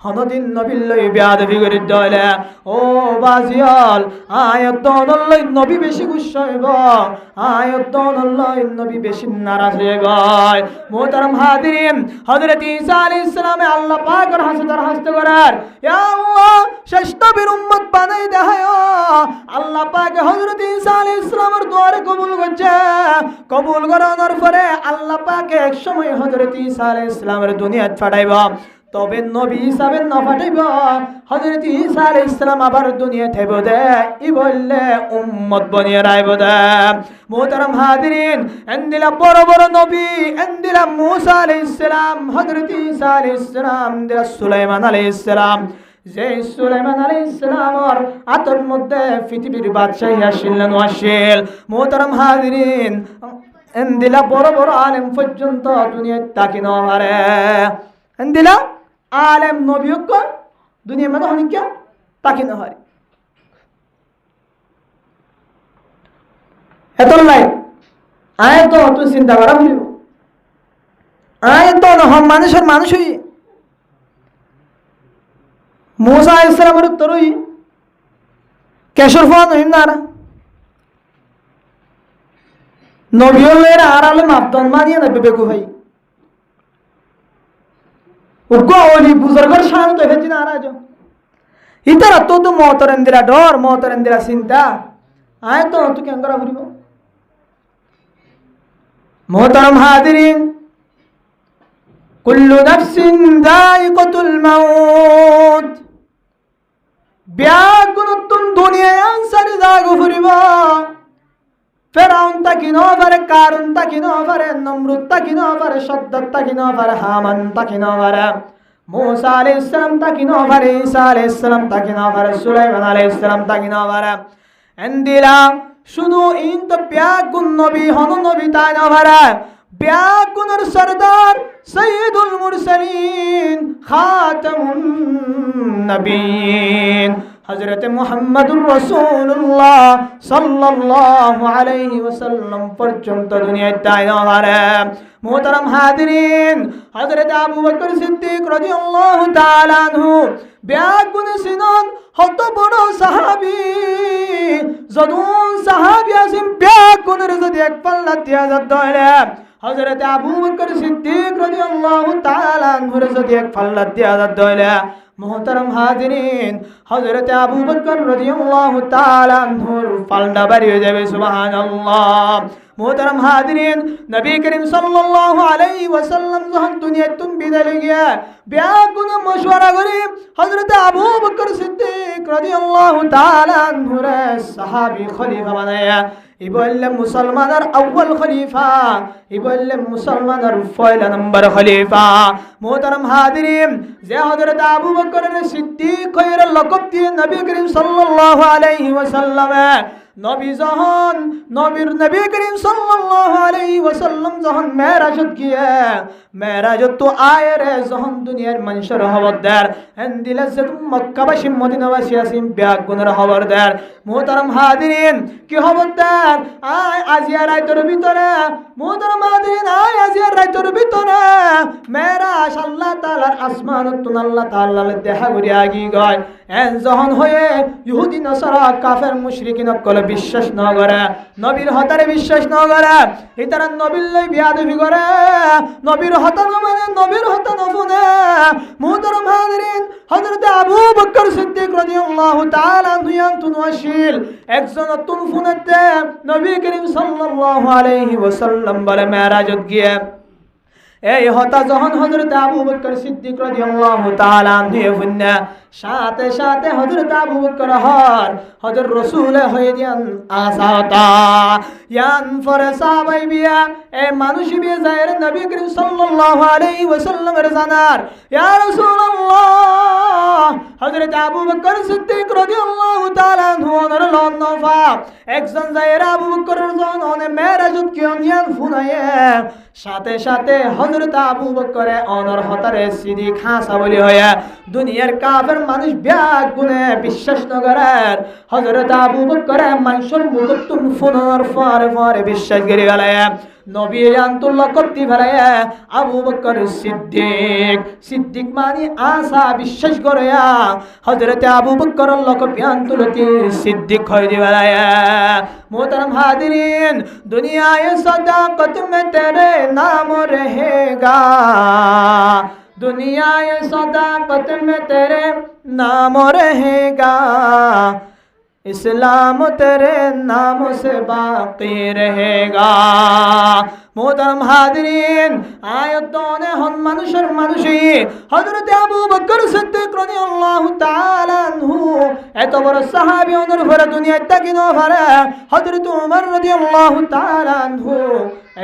হন দিন নবীর লই বিয়াদবি করি দলে ও বাজিয়াল আয়াত লই নবী বেশি গুসা হইব আয়াত লই নবী বেশি নারাজ হয়ে গয় মোহতারাম হাজিরিন হযরত ঈসা আলাইহিস সালামে আল্লাহ পাকের হাতে দরখাস্ত করার ইয়া আল্লাহ শেষ নবীর উম্মত বানাই দেয় আল্লাহ পাক হযরত ঈসা আলাইহিস সালামের দোয়া কবুল করছে কবুল করানোর পরে আল্লাহ পাক এক সময় হযরত ঈসা আলাইহিস সালামের দুনিয়াত পাঠাইবা তবে নবী হিসাবে না পাঠাইব হযরত ঈসা আলাইহিস সালাম আবার দুনিয়া থাইব দে ই বললে উম্মত বনিয়ে রাইব দে মোহতারাম হাজিরিন এন্দিলা বড় বড় নবী এন্দিলা মুসা আলাইহিস সালাম হযরত ঈসা আলাইহিস সালাম দিলা সুলাইমান আলাইহিস সালাম যে সুলাইমান আলাইহিস সালামর আতর মধ্যে পৃথিবীর বাদশাহী আসিলেন ওয়াসিল মোহতারাম হাজিরিন এন্দিলা বড় বড় আলেম পর্যন্ত দুনিয়া তাকি না পারে এন্দিলা আলেম নবীক দুনিয়া মধ্যে অনেক তাকি না পারে এত লাই আয় তো তুই চিন্তা করা ভুলিব আয় তো মানুষের মানুষই মুসা আলাইহিস সালামের উত্তরই কেশর ফোন হইন না নবীলের আর আলেম আব্দন মানিয়ে নেবে বেকু ভাই উগো ওলি বুজুর্গের শান তো হেজি না রাজো ইতারা তো মোহতরেন্দিরা ডর মোহতরেন্দিরা চিন্তা আয় তো তুই কেন করা ভুলিব মোহতারাম হাজিরিন কুল্লু নাফসিন যায়িকাতুল মাউত ব্যাগুনতুন দুনিয়ায় আনসারি জাগো ফুরিব ফেরাউন তাকি ন পারে কারুন তাকি ন পারে নমরুদ তাকি ন পারে শদ্দাদ তাকি ন পারে হামান তাকি ন পারে মুসা আলাইহিস সালাম তাকি ন পারে ঈসা আলাইহিস সালাম তাকি ন পারে সুলাইমান আলাইহিস সালাম তাকি ন পারে এন্দিলা শুধু ইন তো ব্যাগুন নবী হন নবী তাই ন পারে ব্যাগুনের সরদার সৈয়দুল মুরসালিন খাতামুন নবীন হযরত মুহাম্মদুর রাসূলুল্লাহ সাল্লাল্লাহু আলাইহি ওয়াসাল্লাম পর্যন্ত দুনিয়ায় তাই না পারে মোহতারাম হাজিরিন হযরত আবু বকর সিদ্দিক রাদিয়াল্লাহু তাআলা আনহু ব্যাগুন সিনন হত বড় সাহাবী যদুন সাহাবী আসিম ব্যাগুনের যদি এক পাল্লা দিয়া দলে হযরত আবু বকর সিদ্দিক রাদিয়াল্লাহু তাআলা আনহুর যদি এক পাল্লা দিয়া দলে মোহতারাম হাজিরিন হযরত আবু বকর রাদিয়াল্লাহু তাআলা আনহুর পাল্লা বাড়ি হয়ে যাবে সুবহানাল্লাহ মোহতারাম হাজিরিন নবী করিম সাল্লাল্লাহু আলাইহি ওয়াসাল্লাম যখন দুনিয়াতুন বিদায় গিয়া ব্যাগুন মশওয়ারা করি হযরত আবু বকর সিদ্দিক রাদিয়াল্লাহু তাআলা আনহুর সাহাবী খলিফা বানায়া ই বললেন মুসলমানের আউয়াল খলিফা ই বললেন মুসলমানের পয়লা নম্বর খলিফা মোহতারাম হাজিরিন যে হযরত আবু বকরের সিদ্দিক কইরা লকব দিয়ে নবী করিম সাল্লাল্লাহু আলাইহি ওয়াসাল্লাম নবী যখন নবী করিম সাল্লাল্লাহু আলাইহি ওয়াসাল্লাম যখন মেরাজত গিয়ে মেরাজত তো আয়রে যখন দুনিয়ার মানুষের খবরদার এন্দিলা যে মক্কাবাসী মদিনাবাসী আসিম ব্যাগুনের খবরদার মোহতারাম হাজিরিন কি খবরদার আয় আজিয়া রাইতের ভিতরে মোহতারাম হাজিরিন আয় আজিয়া রাইতের ভিতরে মেরাজ আল্লাহ তাআলার আসমানত আল্লাহ তাআলা দেখা করি আগি গয় এন যখন হয়ে ইহুদি নাসারা কাফের মুশরিকিন কলে বিশ্বাস ন করে নবীর হতারে বিশ্বাস ন করে ইতারা নবীর লই বিয়াদবি করে নবীর হতানো মানে নবীর হতানো ফুনে মুহতারাম হাজিরিন হযরত আবু বকর সিদ্দিক রাদিয়াল্লাহু তাআলা দুয়ান্তুন ওয়াশিল একজন তুন ফুনেতে নবী করিম সাল্লাল্লাহু আলাইহি ওয়াসাল্লাম বলে মেরাজত গিয়ে এই হতা যখন হযরত আবু বকর সিদ্দিক রাদিয়াল্লাহু তাআলা নিয়ে ফুন্না সাথে সাথে হযরত আবু বকর হযরত রাসূল হয়ে যান আসাতা ইয়ান ফরে সাহাবাই বিয়া এই মানুষ বিয়ে যায় নবী করিম সাল্লাল্লাহু আলাইহি ওয়াসাল্লামের জানার ইয়া রাসূলুল্লাহ হযরত আবু বকর সিদ্দিক রাদিয়াল্লাহু তাআলা ওনার লন্নফা একজন যায় আবু বকরের জন ওনে মেরাজত কি অনিয়ান ফুনায়ে সাথে সাথে হযরত আবু বকর ওনার হতারে সিদি খাসা বলি হয়ে দুনিয়ার কাফের মানুষ ব্যাগ গুনে বিশ্বাস ন করে হযরত আবু বকর মানুষের মুখতুন ফুনার ফারে ফারে বিশ্বাস করে গেলে নবী আনতুল্লাহ করতে ফেলে আবু বকর সিদ্দিক সিদ্দিক মানে আশা বিশ্বাস করে হযরত আবু বকর লোক আনতুলতি সিদ্দিক হয়ে দিবেলা मोहतरम हाजिरीन दुनिया ये सदाकत में तेरे नाम रहेगा दुनिया ये सदाकत में तेरे नाम रहेगा इस्लाम तेरे नाम से बाकी रहेगा मोहतरम हाजिरीन आयतोने हन মানুষের মানুষই হযরত আবু বকর সিদ্দিক রাদিয়াল্লাহু তাআলা আনহু এত বড় সাহাবী ওনার ভরা দুনিয়া তাকিনো ভরা হযরত ওমর রাদিয়াল্লাহু তাআলা আনহু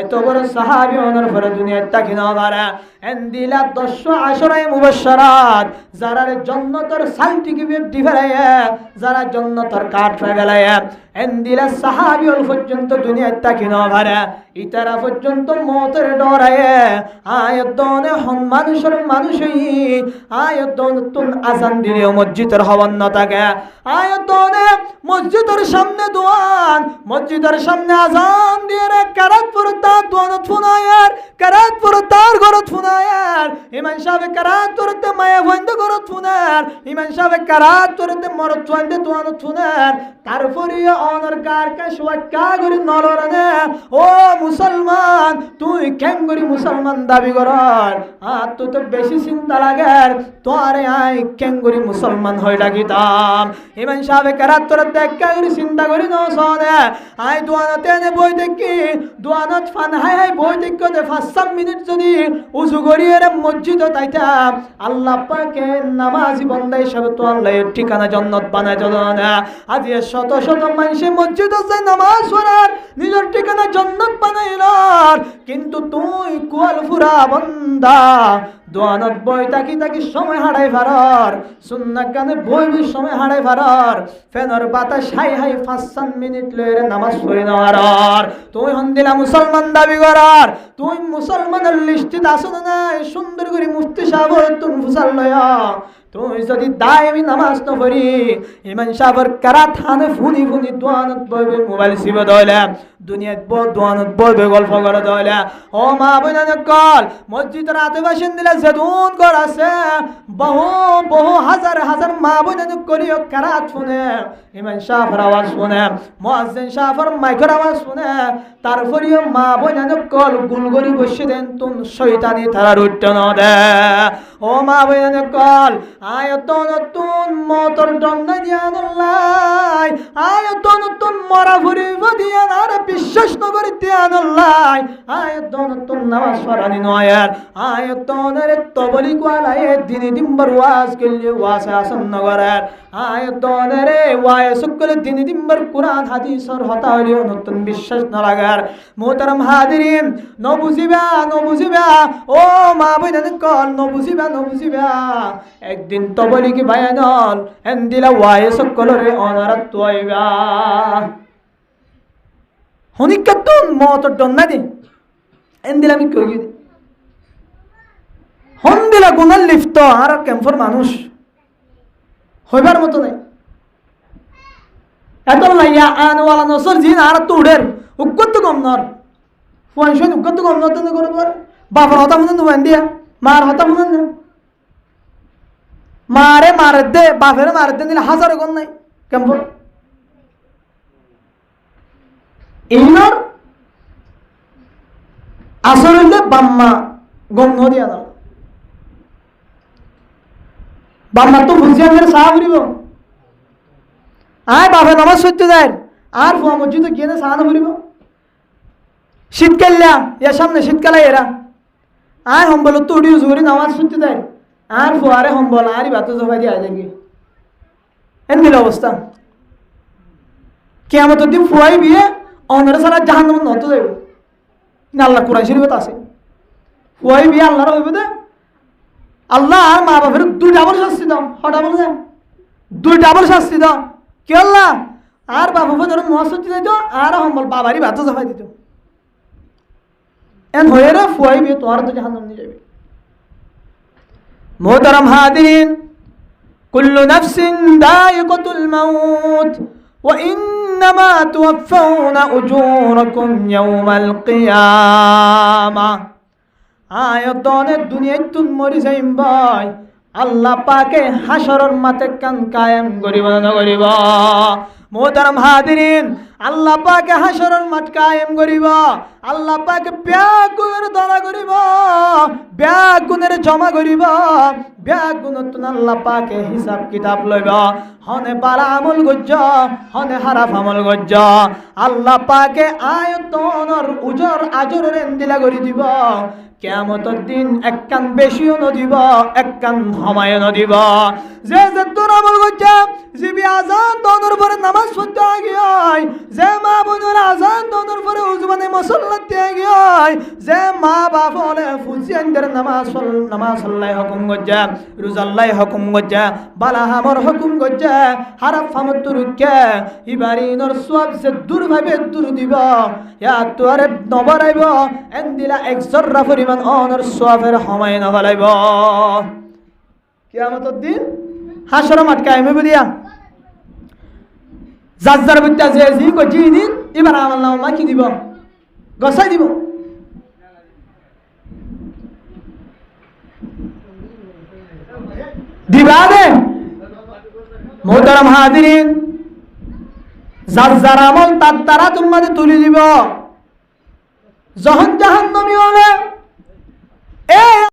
এত বড় সাহাবী ওনার ভরা দুনিয়া তাকিনো ভরা এন্দিলা 10 আশরায়ে মুবাশশারাত যারা জান্নাতের সার্টিফিকেট দিবেলায়া যারা জান্নাতের কার্ড লাগালায়া এন্দিলা সাহাবী ওল পর্যন্ত দুনিয়া তাকিনো ভরা ইতারা পর্যন্ত মতের ডরায়ে আয়াতনে হন মানুষের মানুষই আয়াতন তুন আজান দিলে মসজিদের হওয়ান না থাকে আয়াতনে মসজিদের সামনে দোয়ান মসজিদের সামনে আজান দিয়ে রে কারাত পড়তা দোয়ানত ফুনায়ার কারাত পড়তার গরত ফুনায়ার ইমান সাহেব কারাত পড়তে মায়া বন্ধ গরত ফুনার ইমান সাহেব কারাত পড়তে মরত বন্ধ দোয়ানত ফুনার তারপরে অনর কার কাশওয়া কাগরি নররনে ও মুসলমান তুই কেন করি মুসলমান দাবি করার আর তো তো বেশি চিন্তা লাগার তোরে আই কেন করি মুসলমান হই লাগিতাম ইমান সাহেব কারাত তোর দেখ করি চিন্তা করি ন সনে আই দোয়ানতে নে বই দেখি দোয়ানত ফান হাই হাই বই দেখো দে 5 মিনিট যদি উযু করি এর মসজিদ তাইতাম আল্লাহ পাকে নামাজি বান্দা হিসাবে তো আল্লাহর ঠিকানা জান্নাত বানায় না আজ শত শত মানুষ মসজিদে যায় নামাজ পড়ার নিজের ঠিকানা জান্নাত বানাইলার কিন্তু তুই কুয়ালফুরা বান্দা দোয়ানত বই তাকি তাকি সময় হারাই ফারার সুন্নাত গানে বই বই সময় হারাই ফারার ফেনর বাতাস হাই হাই 5 মিনিট লয়ে নামাজ পড়ি নার তুই হন্দিলা মুসলমান দাবি করার তুই মুসলমানের লিস্টে আসো না সুন্দর করে মুফতি সাহেব তুমি ফুসাল লয়া তুই যদি দায়মি নামাজ ন পড়ি ইমান সাহেবের কারা থানে ফুনি ফুনি দোয়ানত বইবে মোবাইল সিব দইলা দুনিয়াত দোয়ানত বইবে গল্প করে দইলা ও মা বোনা নকল মসজিদের আশেপাশে দিলা জেদুন ঘর আছে বহু বহু হাজার হাজার মা বোনা নকলিও কারাত শুনে ইমান সাহেবের আওয়াজ শুনে মুয়াজ্জিন সাহেবের মাইকের আওয়াজ শুনে তারপরেও মা বোনা নকল গুলগরি বসে দেন তুন শয়তানি তারা রুট ন দে ও মা বোনা নকল আয়তন তুন মতর দন্ড দিয়ানুল্লাহ আয়তন তুন মরা ভরিব দিয়ানার বিশ্বাস নগরী দিয়ানুল্লাহ আয়তন তুন নামাজ পড়ানি নয়ার আয়তনের তবলি কোয়ালায় দিনে দিনবার ওয়াজ করলে ওয়াজ আসন নগরের আয়তনের ওয়াজ সকলে দিনে দিনবার কুরআন হাদিসের হতা হইলেও নতুন বিশ্বাস না লাগার মোহতারাম হাজিরিন নবুজিবা ও মা বোন কল নবুজিবা একদিন তবলি কি বায়ানল এন্দিলা ওয়ায় সকলরে অনারাত তোইবা হনিকাতুন মত দন্না দি এন্দিলা আমি কই দি হন্দিলা গুনাল লিফট আর কেমফর মানুষ হইবার মত নাই এত লাইয়া আনওয়ালা নসর জিন আর তুড়ের উগ্গত গমনর ফুয়ানশন উগ্গত গমনর তনে করবার বাবার হতা মনে নবান দিয়া মার হতা মনে মারে দে বাপের মারে দে নিলে হাজারো গুণ নাই কেমন এইনার আসর হইলে বাম্মা গন্ধ দিয়া দাও বাম্মা তো বুঝিয়া গেলে সাহা ফুরিব আয় বাপে নামাজ সত্য যায় আর ফুয়া মসজিদে গিয়ে না সাহানো ফুরিব শীতকাল এর সামনে শীতকালে এরা আয় হম্বল তো উড়ি উজুরি নামাজ সত্য যায় আর ফুয়ারে হম্বল আরই ভাত জবাই দিয়ে দেখি এন দিল অবস্থা কেমন দিন ফুয়াই বিয়ে অনরে সারা জাহান নাম নত যাইব আল্লাহ কোরআন শরীফত আছে ফুয়াই বিয়ে আল্লাহর হইব দে আল্লাহ আর মা বাপের দুই ডাবল শাস্তি দাও ডাবল যায় দুই ডাবল শাস্তি দাও কি আল্লাহ আর বাবা ধরো মহা সত্যি দিত আর হম্বল বাবারই ভাত জবাই দিত এন হয়ে রে ফুয়াই বিয়ে তোমার তো জাহান নাম নিয়ে যাবে মোহতারাম হাদিরিন কুল্লু নাফসিন দায়িকাতুল মাউত ওয়া ইন্নামা তুওয়াফাউনা উজুরাকুম ইয়াওমাল কিয়ামাহ আয়াতনে দুনিয়ায় তুন মরি যাইম ভাই আল্লাহ পাকে হাসরের মাঠে কান কায়েম করিব না করিব মোহতারাম হাদিরিন আল্লাহ পাকে হাসরের মাঠ কায়েম করিব আল্লাহ পাকে ব্যাগুনের দলা করিব ব্যাগুনের জমা করিব ব্যাগুনত আল্লাহ পাকে হিসাব কিতাব লইব হনে বালা আমল গজ্জ হনে হারাফ আমল গজ্জ আল্লাহ পাকে আয়াতনের উজর আজরের এন্দিলা করি দিব কিয়ামতের দিন একখান বেশিও নদিব একখান হমায় নদিব যে তোর আমল গজ্জা জিবি আজান দনের পরে নামাজ পড়তে আগিয়ায় যে মা বোনের আজান দনের পরে উজবানে মুসল্লাতে আগিয়ায় যে মা বাপ হলে ফুজিয়ানদের নামাজ আল্লাহ হুকুম গজ্জা রোজাল্লাহ হুকুম গজ্জা বালা হামর হুকুম গজ্জা হারাফ হামত তুরুকে ইবারিনর সওয়াব সে দূর ভাবে দূর দিব ইয়া তোরে নবরাইব এন্দিলা এক জররা পরিমাণ অনর সওয়াবের হমায় নবলাইব কিয়ামতের দিন হাসর মাঠ কায়েম হইব দিয়া জাজ্জার বিদ্যা যে জি কো জি দিন এবার আমল নামা কি দিব গসাই দিব দিবা দে মোহতারাম হাজিরিন জাজ্জার আমল তার দ্বারা তোমাদের তুলে দিব যখন জাহান্নামী হলে